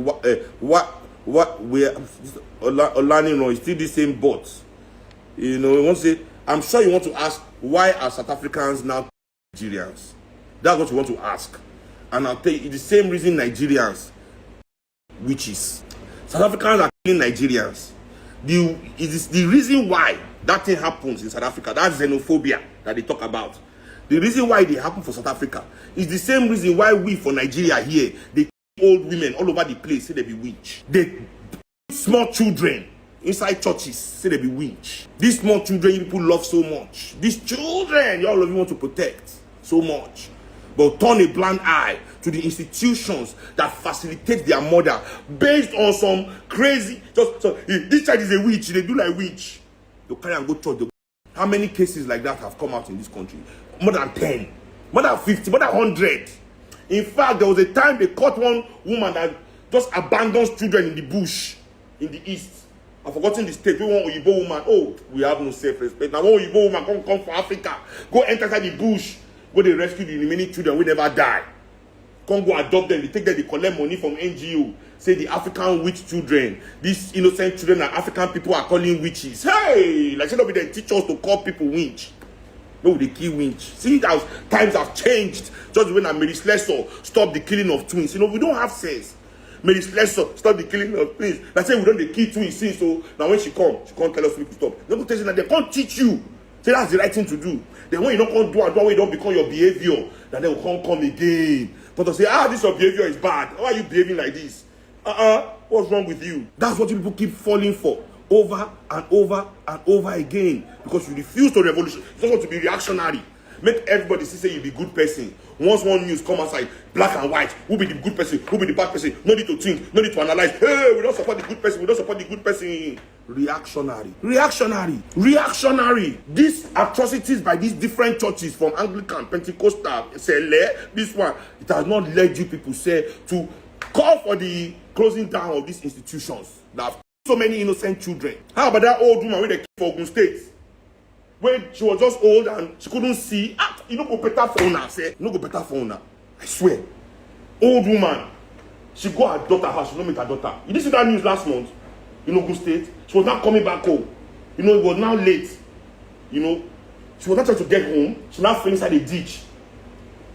Olani, it's still the same bot. You want to say, I'm sure you want to ask, why are South Africans now Nigerians? That's what you want to ask. And I'll tell you, it's the same reason Nigerians, witches. South Africans are killing Nigerians. It is the reason why that thing happens in South Africa, that xenophobia that they talk about. The reason why they happen for South Africa is the same reason why we for Nigeria here, they kill old women all over the place, say they be witch. They small children inside churches, say they be witch. These small children you people love so much. These children, all of you want to protect so much. But turn a blind eye to the institutions that facilitate their murder based on some crazy, this child is a witch, they do like witch. You carry and go church. How many cases like that have come out in this country? More than 10, more than 50, more than 100. In fact, there was a time they caught one woman that just abandons children in the bush in the east. I've forgotten the state. We want Oyibo woman. Oh, we have no self-respect. Now, one Oyibo woman come from Africa. Go enter inside the bush. Go they rescue the remaining children. We never die. Come go adopt them. They take them. They collect money from NGO. Say the African witch children. These innocent children that African people are calling witches. Hey, like say nobody they teach us to call people witch. No, they kill witch. See how times have changed. Just when Mary Slessor stopped the killing of twins. You know we don't have sense. Mary Slessor stop the killing of twins. Like say we don't kill twins since. So now when she can't tell us people stop. They don't tell you that they can't teach you. Say that's the right thing to do. Then when you don't come do and when you don't become your behavior, then they will come again. But to say, this your behavior is bad. Why are you behaving like this? What's wrong with you? That's what people keep falling for over and over and over again. Because you refuse to revolution. You don't want to be reactionary. Make everybody say you be good person. Once one news come outside, black and white, who be the good person, who be the bad person, no need to think, no need to analyze. Hey, we don't support the good person, we don't support the good person. Reactionary. These atrocities by these different churches from Anglican, Pentecostal, this one, it has not led you people to call for the closing down of these institutions that have so many innocent children. How about that old woman with the kid for Ogun State? When she was just old and she couldn't see, you know go better for her, say, you know go better for her. I swear. Old woman, she go her daughter house, she don't meet her daughter. You didn't see that news last month in Ogun State? She was not coming back home. You know, it was now late. You know, she was not trying to get home. She now fell inside a ditch.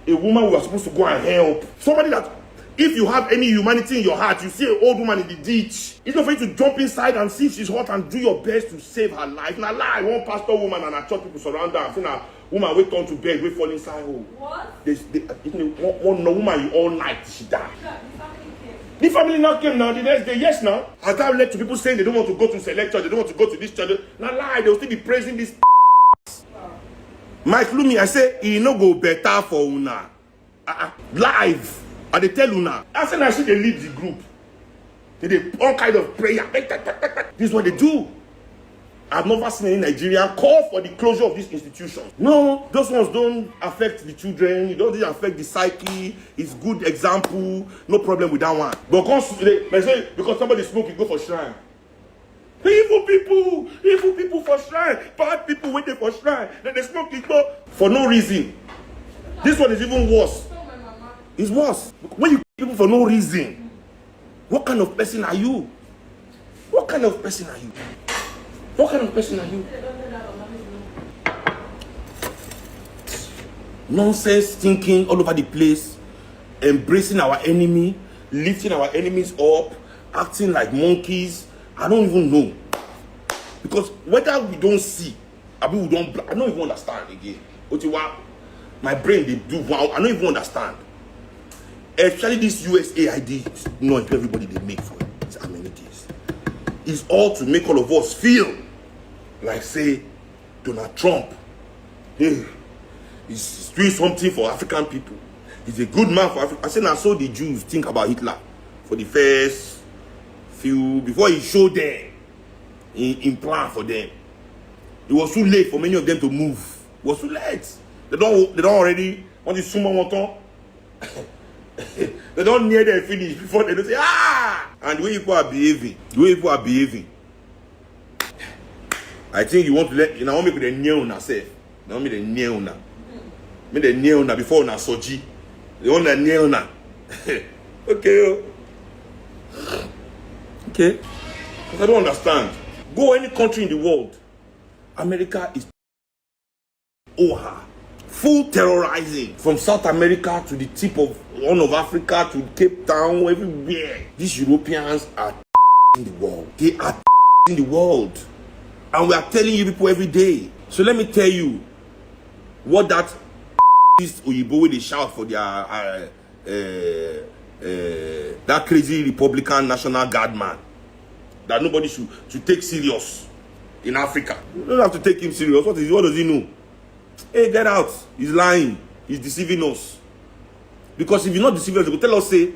A woman who was supposed to go and help. Somebody that, if you have any humanity in your heart, you see an old woman in the ditch. It's not for you to jump inside and see if she's hot and do your best to save her life. Now, lie, one pastor woman and a church people surround her. I've seen a woman wait on to bed, wait fall inside home. What? One woman all night she died. The family now came now the next day, yes now. Has that led to people saying they don't want to go to select church, they don't want to go to this church? Now lie, they will still be praising this. Mike Lumi, I say, he no go better for una. Live. And they tell Una, as soon as they lead the group, they do all kind of prayer. This is what they do. I've never seen any Nigerian call for the closure of these institutions. No, those ones don't affect the children. It doesn't affect the psyche. It's good example. No problem with that one. But they say because somebody smoke, you go for shrine. Evil people for shrine. Bad people waiting for shrine. Then they smoke, you go for no reason. This one is even worse. It's worse. When you kill people for no reason, what kind of person are you? What kind of person are you? What kind of person are you? Nonsense thinking all over the place, embracing our enemy, lifting our enemies up, acting like monkeys. I don't even know. Because whether we don't see, I don't even understand again. My brain, they do wow. I don't even understand. Especially this USAID, not everybody they make for it. It's amenities. It's all to make all of us feel like, say, Donald Trump. Hey, he's doing something for African people. He's a good man for Africa. I said, now so the Jews think about Hitler for the first few, before he showed them in plan for them. It was too late for many of them to move. It was too late. They don't already want to sumo motor. They don't near them finish before they don't say and the way people are behaving, I think you want to let want me the near una say. Now me the near una. Me the near una before una soji. They want the near una. Okay. Okay. Because I don't understand. Go any country in the world. America is full terrorizing from South America to the tip of one of Africa to Cape Town, everywhere. These Europeans are in the world. They are in the world. And we are telling you people every day. So let me tell you what that this Oyibo wey they shout for their that crazy Republican National Guard man that nobody should take serious in Africa. You don't have to take him serious. What does he know? Hey, get out. He's lying. He's deceiving us. Because if you're not deceiving us, they will tell us, say,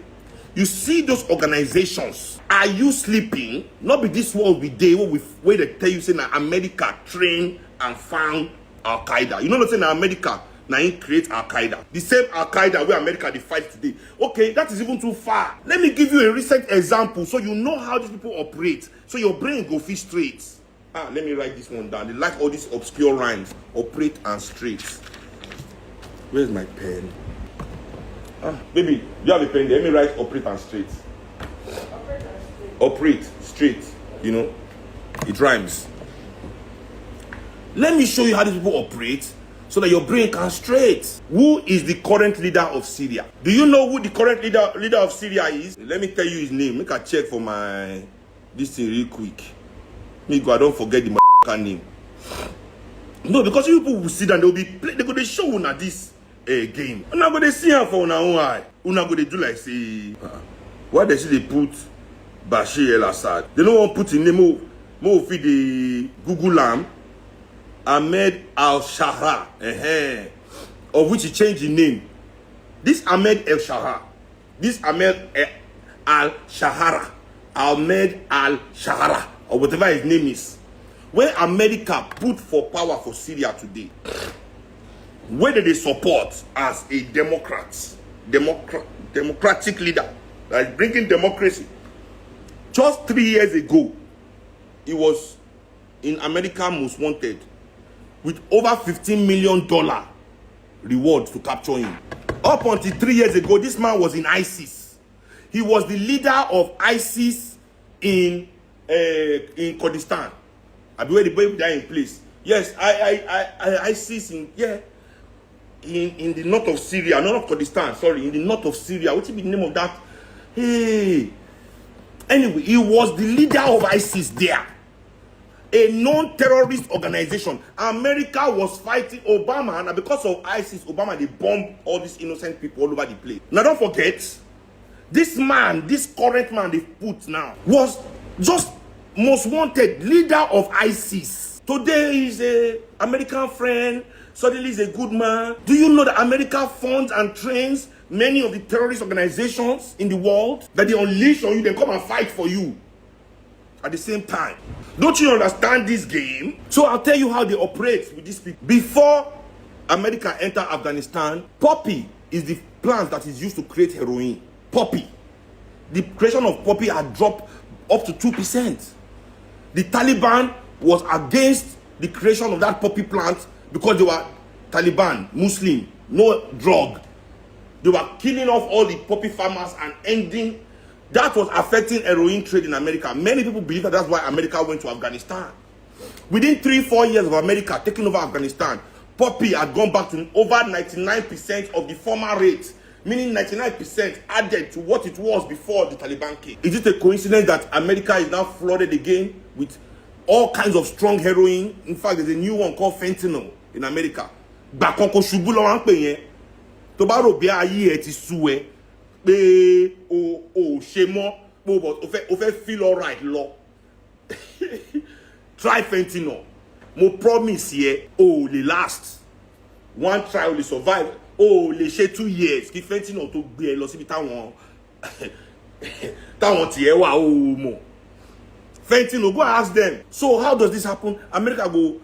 you see those organizations, are you sleeping? Not be this world we day where they tell you, say, na America trained and found Al-Qaeda. You know what I'm saying? Na America now create Al-Qaeda. The same Al-Qaeda where America they fight today. Okay, that is even too far. Let me give you a recent example so you know how these people operate. So your brain go fit straight. Let me write this one down. They like all these obscure rhymes. Operate and straight. Where's my pen? Baby, you have a pen there. Let me write operate and straight. Operate straight. You know, it rhymes. Let me show you how these people operate so that your brain can straight. Who is the current leader of Syria? Do you know who the current leader of Syria is? Let me tell you his name. Make a check for my this thing real quick. Me go, I don't forget the name. No, because you people will sit and they'll be play, they're gonna show una this game. Una go they see her for una own eye. Una go they do like say why they say they put Bashir el-Assad? They don't want put in name more feed the Google Lamb. Ahmed al-Shahra, of which he changed the name. This Ahmed al-Shahra, this Ahmed al-Shahara, Ahmed al-Shahara, or whatever his name is, when America put for power for Syria today, where did they support as a democratic leader, like bringing democracy? Just 3 years ago, he was in America Most Wanted with over $15 million reward to capture him. Up until 3 years ago, this man was in ISIS. He was the leader of ISIS in Kurdistan. I be where the baby die in place. Yes, ISIS in the north of Syria, not of Kurdistan. Sorry, in the north of Syria. What's the name of that? Hey. Anyway, he was the leader of ISIS there. A non-terrorist organization. America was fighting Obama, and because of ISIS, Obama, they bombed all these innocent people all over the place. Now, don't forget, this man, this current man they put now, was just most wanted leader of ISIS. Today he's a American friend, suddenly he's a good man. Do you know that America funds and trains many of the terrorist organizations in the world that they unleash on you, they come and fight for you at the same time? Don't you understand this game? So I'll tell you how they operate with these people. Before America entered Afghanistan, poppy is the plant that is used to create heroin. Poppy. The creation of poppy had dropped up to 2%. The Taliban was against the creation of that poppy plant because they were Taliban, Muslim, no drug. They were killing off all the poppy farmers and ending. That was affecting heroin trade in America. Many people believe that that's why America went to Afghanistan. Within 3-4 years of America taking over Afghanistan, poppy had gone back to over 99% of the former rate, meaning 99% added to what it was before the Taliban came. Is it a coincidence that America is now flooded again with all kinds of strong heroin? In fact, there's a new one called fentanyl in America. Bakonko shubu lo wan pe yen. To ba ro bi aye e ti su e pe o se mo but o fe feel all right lo. Try fentanyl. Mo promise ye o le last. One try will survive. Oh, le ṣe 2 years ki fentanyl to gbe e lọ síbi táwọn tí ẹ wà o mo. Fentanyl, go ask them. So how does this happen? America go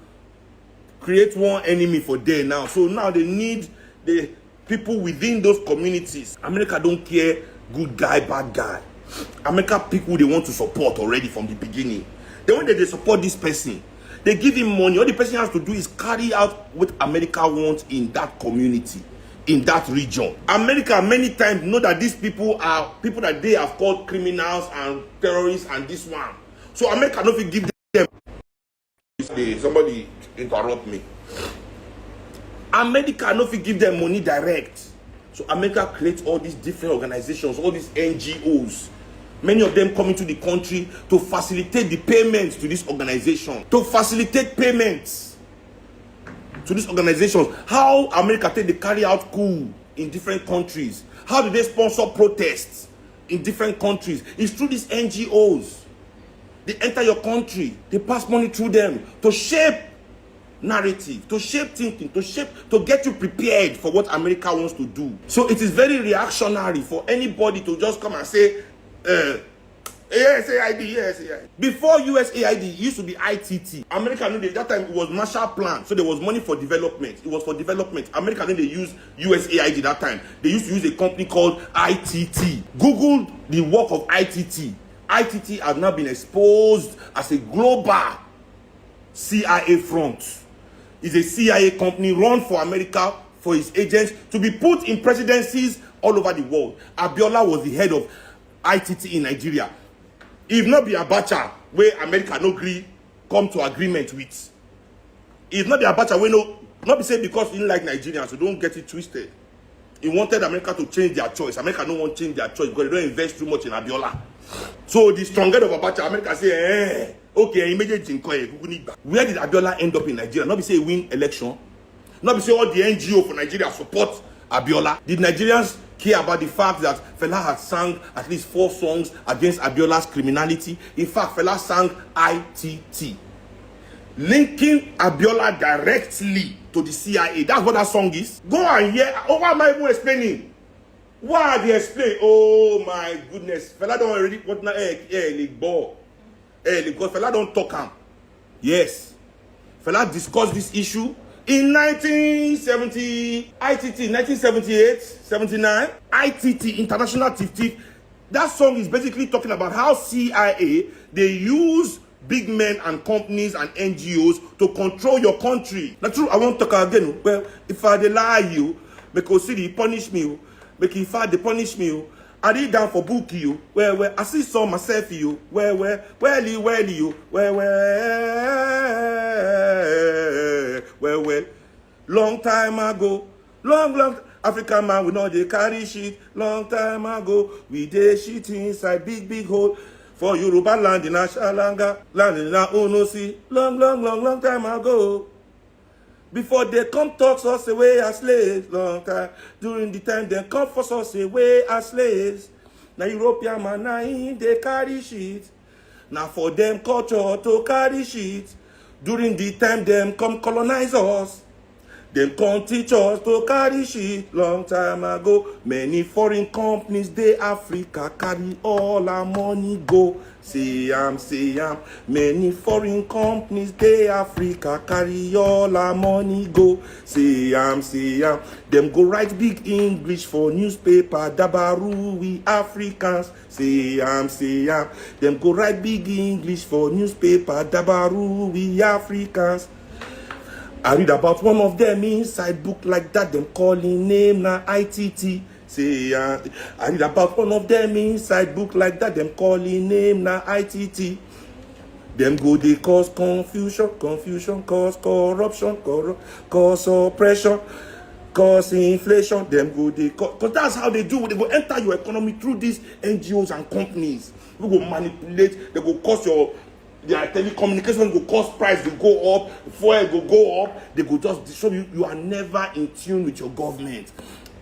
create one enemy for them now. So now they need the people within those communities. America don't care good guy, bad guy. America people they want to support already from the beginning. Then when they support this person, they give him money. All the person has to do is carry out what America wants in that community, in that region. America many times know that these people are people that they have called criminals and terrorists and this one. So America don't give them. Somebody interrupt me. America no fit give them money direct. So America creates all these different organizations, all these NGOs Many of them coming to the country to facilitate the payments to this organization. To facilitate payments to these organizations. How America take they carry out coup in different countries. How do they sponsor protests in different countries? It's through these NGOs. They enter your country. They pass money through them to shape narrative, to shape thinking, to get you prepared for what America wants to do. So it is very reactionary for anybody to just come and say, USAID, USAID. Before USAID, it used to be ITT. America knew that time it was Marshall Plan, so there was money for development. It was for development. America knew they used USAID that time. They used to use a company called ITT. Google the work of ITT. ITT has now been exposed as a global CIA front. It's a CIA company run for America, for its agents to be put in presidencies all over the world. Abiola was the head of ITT in Nigeria. If not be Abacha, where America no agree, come to agreement with. If not be Abacha, we no, not be saying because he didn't like Nigerians, so don't get it twisted. He wanted America to change their choice. America don't want to change their choice because they don't invest too much in Abiola. So the strongest of Abacha, America say, okay, immediately where did Abiola end up in Nigeria? Not be say win election. Not be say all the NGO for Nigeria support Abiola. Did Nigerians care about the fact that Fela had sang at least 4 songs against Abiola's criminality? In fact, Fela sang ITT, linking Abiola directly to the CIA. That's what that song is. Go and hear. Oh, why am I even explaining? Why are they explaining? Oh my goodness. Fela don't already what na because Fela don't talk him. Yes. Fela discussed this issue in 1970, ITT, 1978, 79, ITT, International Tif. That song is basically talking about how CIA, they use big men and companies and NGOs to control your country. That's true, I won't talk again. Well, if I lie you, make Osiri punish me, make if I they punish me, I read down for book you, where I see some myself you, where you, well, long time ago, long, African man we know they carry shit, long time ago, we did shit inside big hole, for Yoruba land in Ashalanga, land in Onosi, long time ago. Before they come talk us away as slaves, long time. During the time they come force us away as slaves. Now European man, now they carry shit. Now for them culture to carry shit. During the time them come colonize us. Them come teach us to carry shit. Long time ago, many foreign companies, they Africa carry all our money go. Say am. Many foreign companies, they Africa carry all our money go. Say am. Them go write big English for newspaper. Dabaru, we Africans. Say am. Them go write big English for newspaper. Dabaru, we Africans. I read about one of them inside book like that, them calling name na ITT. Say, I read about one of them inside book like that, them calling name na ITT. Them go they cause confusion, cause corruption, cause oppression, cause inflation. Them go they cause that's how they do. They go enter your economy through these NGOs and companies. They go manipulate. They go cause your their telecommunication go cost price go go up, fuel go up. They go just show you are never in tune with your government,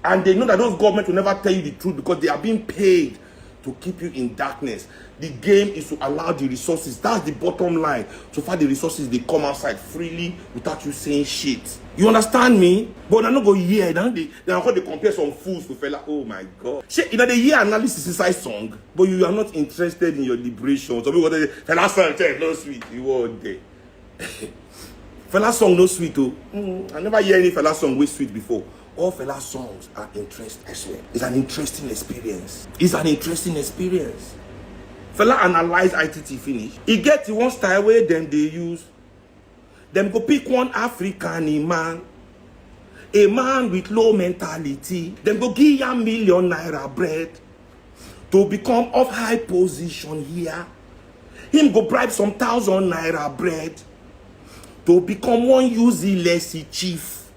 and they know that those governments will never tell you the truth because they are being paid to keep you in darkness. The game is to allow the resources. That's the bottom line. So far the resources they come outside freely without you saying shit. You understand me? But I don't go here. They compare some fools to Fela. Oh my God. Shit, you know the year analysis inside song, but you are not interested in your liberation. So people say Fela song no sweet. You want there. Fela song no sweet too. I never hear any Fela song with sweet before. All Fela songs are interesting as well. It's an interesting experience. Fela analyze ITT finish. He get the one style where them they use. Them go pick one African man. A man with low mentality. Them go give him million naira bread. To become of high position here. Him go bribe some 1,000 naira bread. To become one useless chief.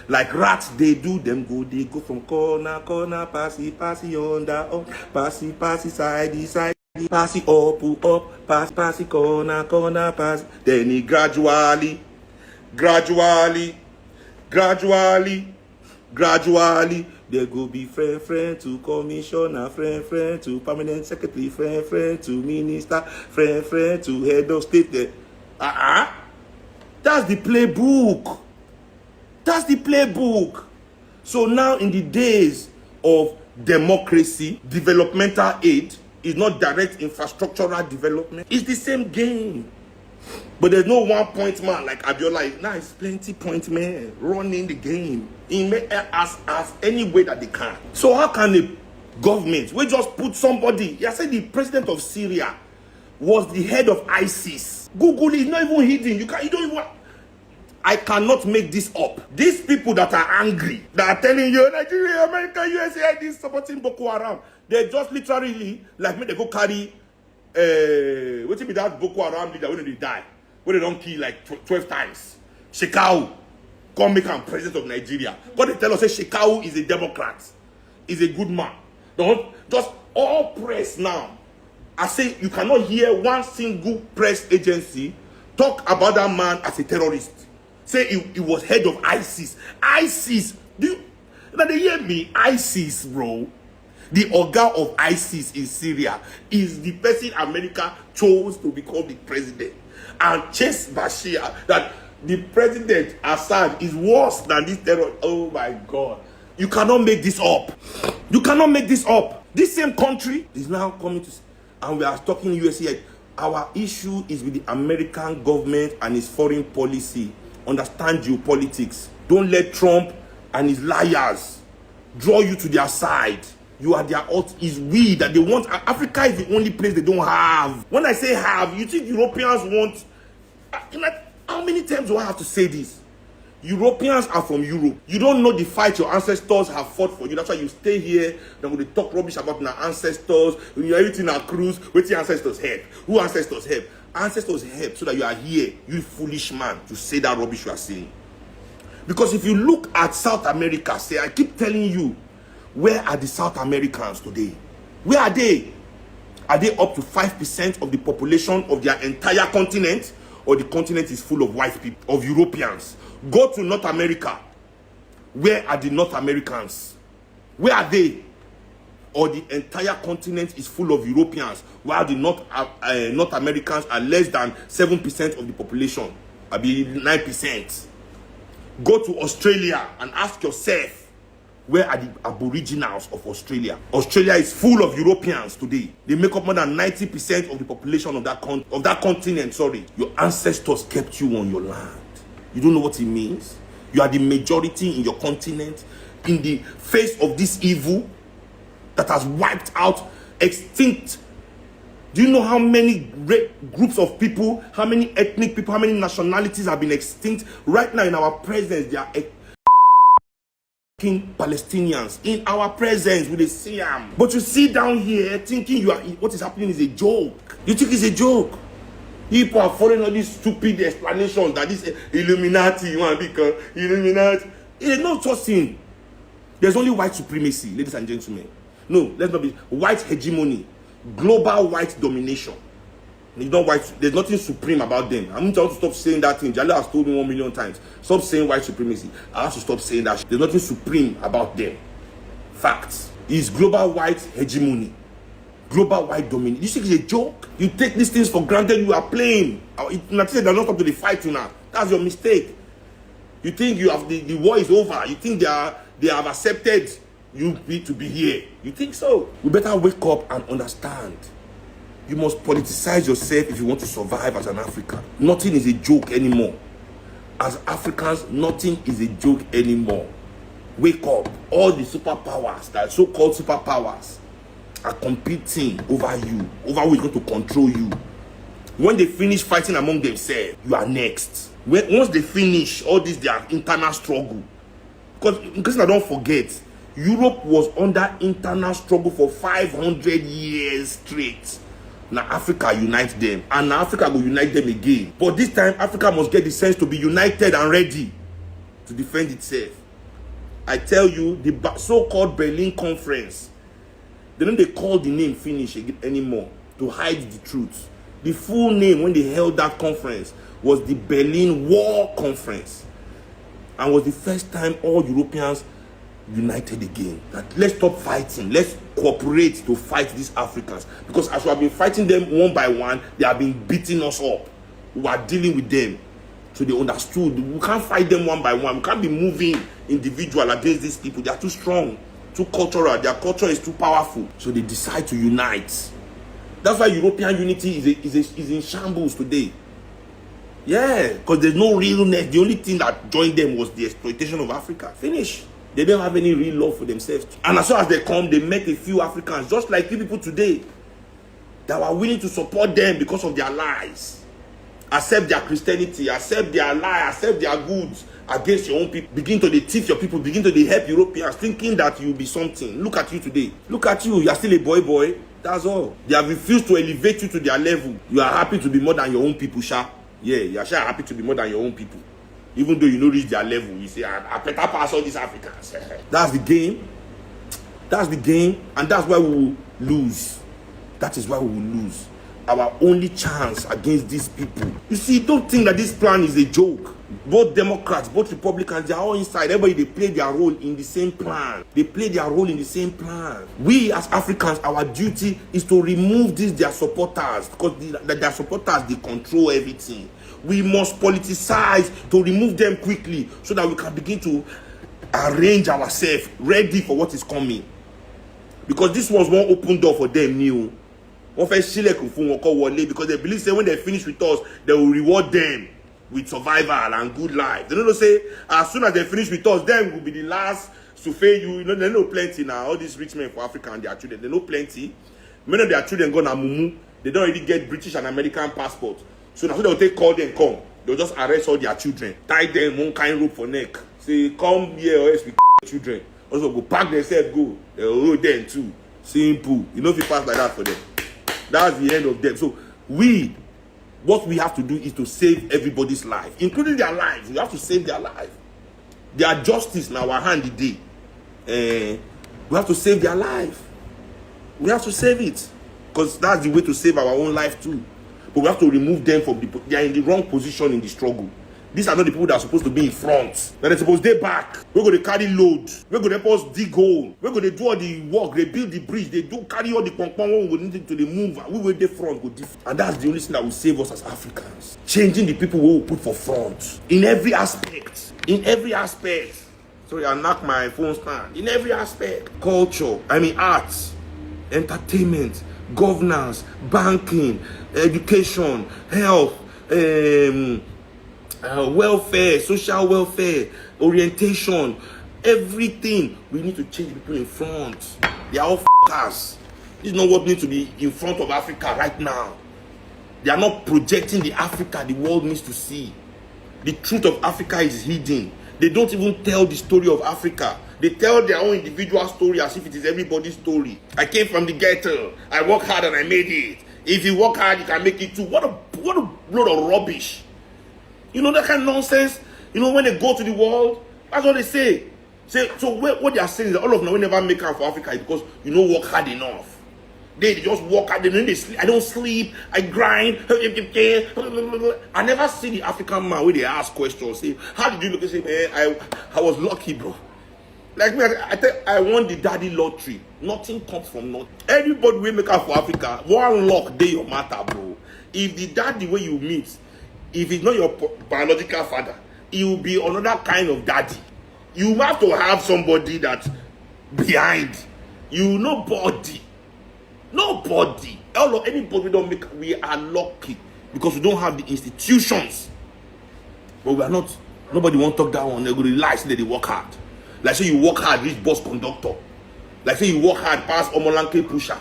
Like rats, they do them go. They go from corner, corner, passy, passy, under, up, passy, passy, side, passy, up, passy, corner, corner, pass. Then he gradually, they go be friend to commissioner, friend to permanent secretary, friend to minister, friend to head of state. That's the playbook. That's the playbook. So now in the days of democracy, developmental aid is not direct infrastructural development. It's the same game. But there's no 1 point man like Abiola. Now it's plenty point men running the game in as any way that they can. So how can a government, we just put somebody, I said the president of Syria was the head of ISIS. Google is not even hidden. You don't even. I cannot make this up. These people that are angry, that are telling you Nigeria, America, USA, this supporting Boko Haram, they just literally like me. They go carry what be that Boko Haram leader when they die, when they don't kill like 12 times. Shekau come make him president of Nigeria. But they tell us say Shekau is a Democrat, is a good man. Don't just all press now. I say you cannot hear one single press agency talk about that man as a terrorist. Say he was head of ISIS. ISIS. Now they hear me? ISIS, bro. The organ of ISIS in Syria is the person America chose to become the president. And Chase Bashir, that the president Assad is worse than this terror. Oh my God. You cannot make this up. You cannot make this up. This same country is now coming to, and we are talking USA. Our issue is with the American government and its foreign policy. Understand geopolitics. Don't let Trump and his liars draw you to their side. You are their alt. Is we that they want. Africa is the only place they don't have. When I say have, you think Europeans want? How many times do I have to say this? Europeans are from Europe. You don't know the fight your ancestors have fought for you. That's why you stay here. Then when they talk rubbish about our ancestors, when you're everything our cruise, what your ancestors help? Who ancestors help? Ancestors help so that you are here, you foolish man, to say that rubbish you are saying. Because if you look at South America, say, I keep telling you, where are the South Americans today? Where are they? Are they up to 5% of the population of their entire continent? Or the continent is full of white people, of Europeans? Go to North America. Where are the North Americans? Where are they? Or the entire continent is full of Europeans, while the North Americans are less than 7% of the population, maybe 9%. Go to Australia and ask yourself, where are the aboriginals of Australia? Australia is full of Europeans today. They make up more than 90% of the population of that continent. Sorry, your ancestors kept you on your land. You don't know what it means. You are the majority in your continent, in the face of this evil that has wiped out, extinct. Do you know how many groups of people, how many ethnic people, how many nationalities have been extinct? Right now in our presence, they are Palestinians. In our presence, with the Siam. But you sit down here thinking what is happening is a joke. You think it's a joke. People are following all these stupid explanations that this Illuminati, you want to become Illuminati. There's no such thing. There's only white supremacy, ladies and gentlemen. No, let's not be white hegemony, global white domination. There's nothing supreme about them. I'm trying to stop saying that thing. Jalo has told me 1 million times. Stop saying white supremacy. I have to stop saying that. There's nothing supreme about them. Facts. It's global white hegemony. Global white domination. You think it's a joke? You take these things for granted. You are playing. They're not up to the fight now. That's your mistake. You think you have the war is over. You think they have accepted you to be here. You think so? We better wake up and understand. You must politicize yourself if you want to survive as an African. Nothing is a joke anymore. As Africans, nothing is a joke anymore. Wake up. All the superpowers, that so-called superpowers, are competing over you, over who is going to control you. When they finish fighting among themselves, you are next. Once they finish all this, their internal struggle. Because in case I don't forget, Europe was under internal struggle for 500 years straight. Now Africa unite them, and now Africa will unite them again. But this time, Africa must get the sense to be united and ready to defend itself. I tell you, the so-called Berlin Conference, they don't call the name finish anymore to hide the truth. The full name when they held that conference was the Berlin War Conference, and was the first time all Europeans united again. That let's stop fighting, let's cooperate to fight these Africans, because as we have been fighting them one by one, they have been beating us up. We are dealing with them. So they understood we can't fight them one by one. We can't be moving individual against these people. They are too strong, too cultural. Their culture is too powerful. So they decide to unite. That's why European unity is in shambles today. Yeah, because there's no realness. The only thing that joined them was the exploitation of Africa. Finish. They don't have any real love for themselves. And as soon as they come, they met a few Africans, just like you people today, that were willing to support them because of their lies. Accept their Christianity, accept their lie, accept their goods against your own people. Begin to thief your people, begin to help Europeans, thinking that you'll be something. Look at you today. Look at you. You are still a boy. That's all. They have refused to elevate you to their level. You are happy to be more than your own people, Sha. Yeah, you are sure happy to be more than your own people. Even though you don't reach their level, you say, I better pass all these Africans. That's the game. That's the game, and that's why we will lose. That is why we will lose. Our only chance against these people. You see, don't think that this plan is a joke. Both Democrats, both Republicans, they are all inside. Everybody, they play their role in the same plan. They play their role in the same plan. We as Africans, our duty is to remove these their supporters, because their supporters, they control everything. We must politicize to remove them quickly so that we can begin to arrange ourselves ready for what is coming. Because this was one open door for them new. Because they believe that when they finish with us, they will reward them with survival and good life. They don't say as soon as they finish with us, them will be the last to fail you. You know, they know plenty now. All these rich men for Africa and their children, they know plenty. Many of their children go to Mumu. They don't really get British and American passports. So now they'll take call them come. They'll just arrest all their children, tie them one kind rope for neck. Say come here or else we children. Also go pack themselves, go. They'll hold them too. Simple. You know if you pass like that for them. That's the end of them. So what we have to do is to save everybody's life, including their lives. We have to save their life. Their justice in our hand today. We have to save their life. We have to save it, because that's the way to save our own life too. But we have to remove them from they are in the wrong position in the struggle. These are not the people that are supposed to be in front. They're supposed to stay back. We're going to carry load. We're going to help us dig hole. We're going to do all the work. They build the bridge. They do carry all the pong we need to the move. We will the front. And that's the only thing that will save us as Africans. Changing the people we will put for front. In every aspect. In every aspect. Sorry, I knocked my phone stand. In every aspect. Culture. arts. Entertainment. Governance. Banking. Education. Health. Welfare, social welfare, orientation, everything. We need to change people in front. They are all f***ers. This is not what needs to be in front of Africa right now. They are not projecting the Africa the world needs to see. The truth of Africa is hidden. They don't even tell the story of Africa. They tell their own individual story as if it is everybody's story. I came from the ghetto. I worked hard and I made it. If you work hard, you can make it too. What a load of rubbish. You know that kind of nonsense. You know when they go to the world, that's what they say. So what they are saying is that all of them will never make out for Africa is because you don't work hard enough. They just work hard. They sleep. I don't sleep. I grind. I never see the African man where they ask questions. Say, how did you look? Say, man, I was lucky, bro. Like me, I won the daddy lottery. Nothing comes from nothing. Everybody will make out for Africa. One luck, they your matter, bro. If the daddy where you meet, if it's not your biological father, he will be another kind of daddy. You have to have somebody that's behind. You nobody. Anybody don't make. We are lucky because we don't have the institutions. But we are not. Nobody won't talk that one. They go rely that they work hard. Like say you work hard, reach bus conductor. Like say you work hard, pass Omolanke pusher.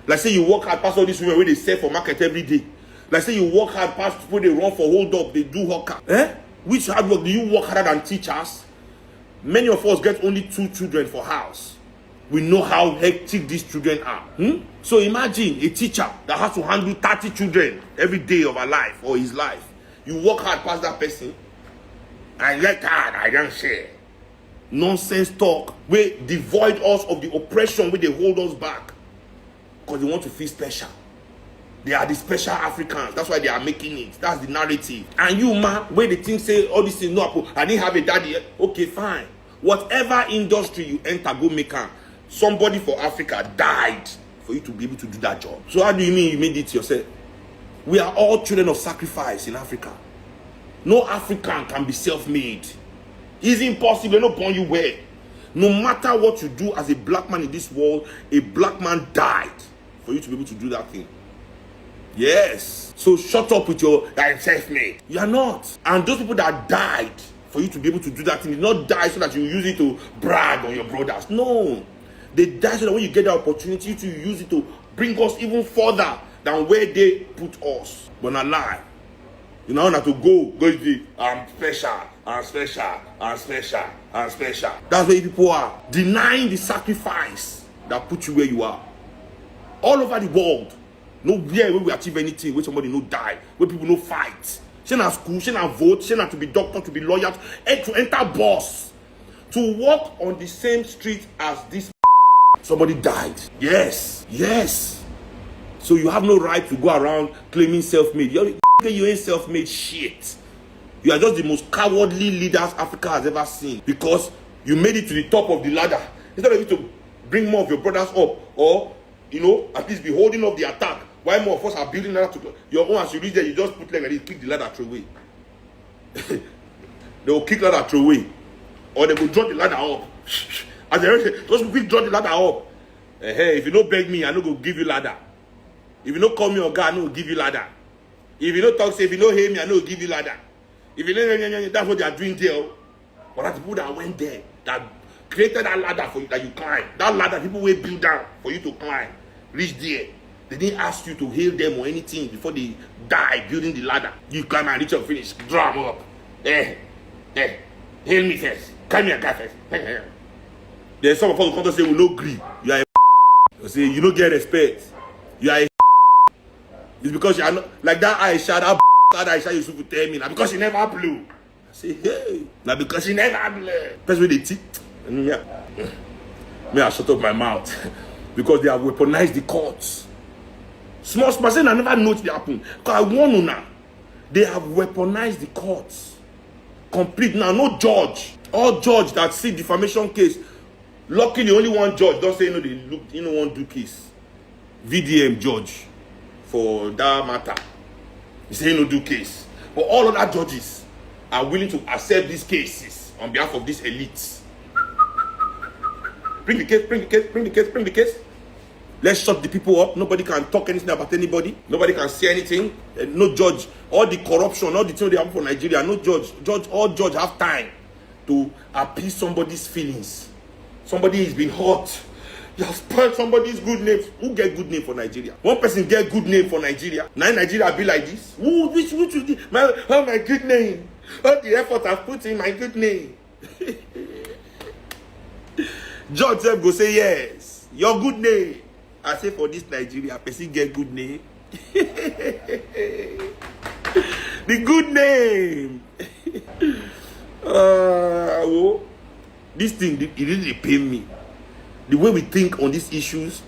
Like say you work hard, pass all these women where they sell for market every day. Like say you work hard, past people they run for hold up, they do hawker. Which hard work do you work harder than teachers? Many of us get only 2 children for house. We know how hectic these children are. So imagine a teacher that has to handle 30 children every day of her life or his life. You work hard past that person. I work hard, I don't share. nonsense talk wey devoid us of the oppression wey dey hold us back, because they want to feel special. They are the special Africans. That's why they are making it. That's the narrative. And you, man, where the thing say all these things no happen, I didn't have a daddy. Okay, fine. Whatever industry you enter, go make am. Somebody for Africa died for you to be able to do that job. So how do you mean you made it yourself? We are all children of sacrifice in Africa. No African can be self-made. It's impossible. No born you where. No matter what you do as a black man in this world, a black man died for you to be able to do that thing. Yes. So shut up with your self-made. You are not. And those people that died for you to be able to do that thing did not die so that you use it to brag on your brothers. No. They died so that when you get the opportunity to use it to bring us even further than where they put us. But not lie. You know how to go I'm special, I'm special, I'm special, I'm special. That's where people are. Denying the sacrifice that put you where you are. All over the world. Nowhere where we achieve anything, where somebody no die, where people no fight. She na school, she na vote, she na to be doctor, to be lawyer, and to enter boss. To walk on the same street as this somebody died. Yes, yes. So you have no right to go around claiming self-made. You ain't self-made shit. You are just the most cowardly leaders Africa has ever seen, because you made it to the top of the ladder. Instead of you to bring more of your brothers up, or at least be holding up the attack. Why more of us are building ladder to your own? As you reach there, you just put leg and you kick the ladder throw away. They will kick ladder throw away, or they will drop the ladder up. As they reach, just quick drop the ladder up. Hey, if you don't beg me, I no go give you ladder. If you don't call me or God, I no go give you ladder. If you don't talk, say if you don't hear me, I no go give you ladder. If you don't, that's what they are doing there. But that's the people that went there, that created that ladder for you, that you climb. That ladder, people will build down for you to climb. Reach there. They didn't ask you to hail them or anything before they die building the ladder. You climb and reach your finish. Drum up. Hail me first. Climb your guy first. There's some of us who come to say we no agree. You are a say you don't get respect. You are a it's because you are not like that Aisha, that Aisha used to tell me now because she never blew. I say, hey, now because she never blew. That's where they teach. Me, I shut up my mouth. Because they have weaponized the courts. Small thing I never noticed they happen. Because I warn you now. They have weaponized the courts. Complete now, no judge. All judge that see defamation case. Luckily, only one judge don't say they won't do case. VDM judge for that matter. He say no do case. But all other judges are willing to accept these cases on behalf of these elites. Bring the case, bring the case, bring the case, bring the case. Let's shut the people up. Nobody can talk anything about anybody. Nobody can say anything. No judge. All the corruption, all the things they happen for Nigeria, no judge. All judge have time to appease somebody's feelings. Somebody is being hurt. You have spoiled somebody's good name. Who get good name for Nigeria? One person get good name for Nigeria. Now Nigeria be like this. Which my good name? All the effort I've put in my good name. Judge Zeb go say yes. Your good name. I say for this Nigeria, person get good name. The good name. This thing, it really pain me. The way we think on these issues,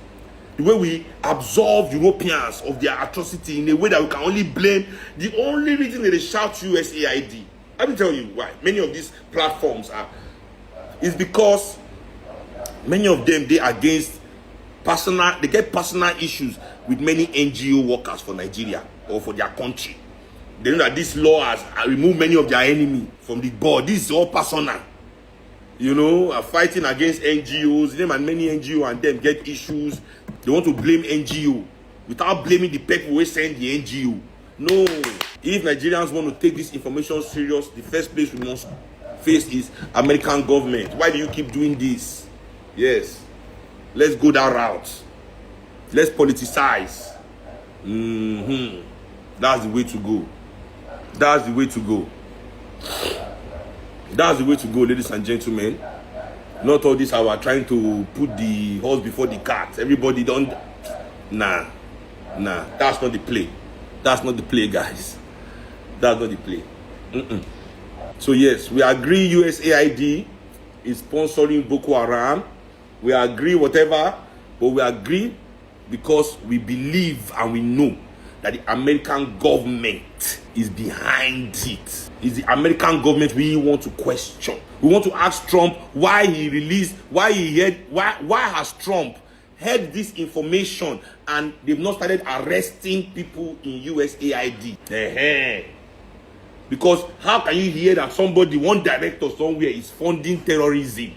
the way we absolve Europeans of their atrocity in a way that we can only blame. The only reason that they shout USAID, let me tell you why. Many of these platforms is because many of them, they against they get personal issues with many NGO workers for Nigeria or for their country. They know that this law has removed many of their enemy from the board. This is all personal. Fighting against NGOs. Them and many NGO and them get issues. They want to blame NGO without blaming the people who send the NGO. No. If Nigerians want to take this information serious, the first place we must face is American government. Why do you keep doing this? Yes. Let's go that route. Let's politicize. That's the way to go. That's the way to go. That's the way to go, ladies and gentlemen. Not all this our trying to put the horse before the cart. Everybody don't. Nah. That's not the play. That's not the play, guys. That's not the play. So yes, we agree USAID is sponsoring Boko Haram. We agree whatever, but we agree because we believe and we know that the American government is behind it. It's the American government we want to question. We want to ask Trump why has Trump heard this information and they've not started arresting people in USAID. Because how can you hear that somebody, one director somewhere is funding terrorism?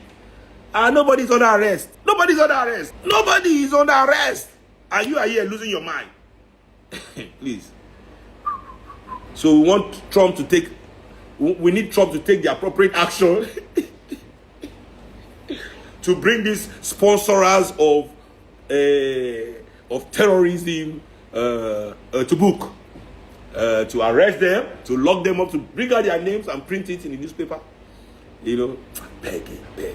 Nobody's under arrest. Nobody's under arrest. Nobody is under arrest. And you are here losing your mind. Please. So we want Trump to take, we need Trump to take the appropriate action to bring these sponsors of terrorism to book, to arrest them, to lock them up, to bring out their names and print it in the newspaper. You know, beg.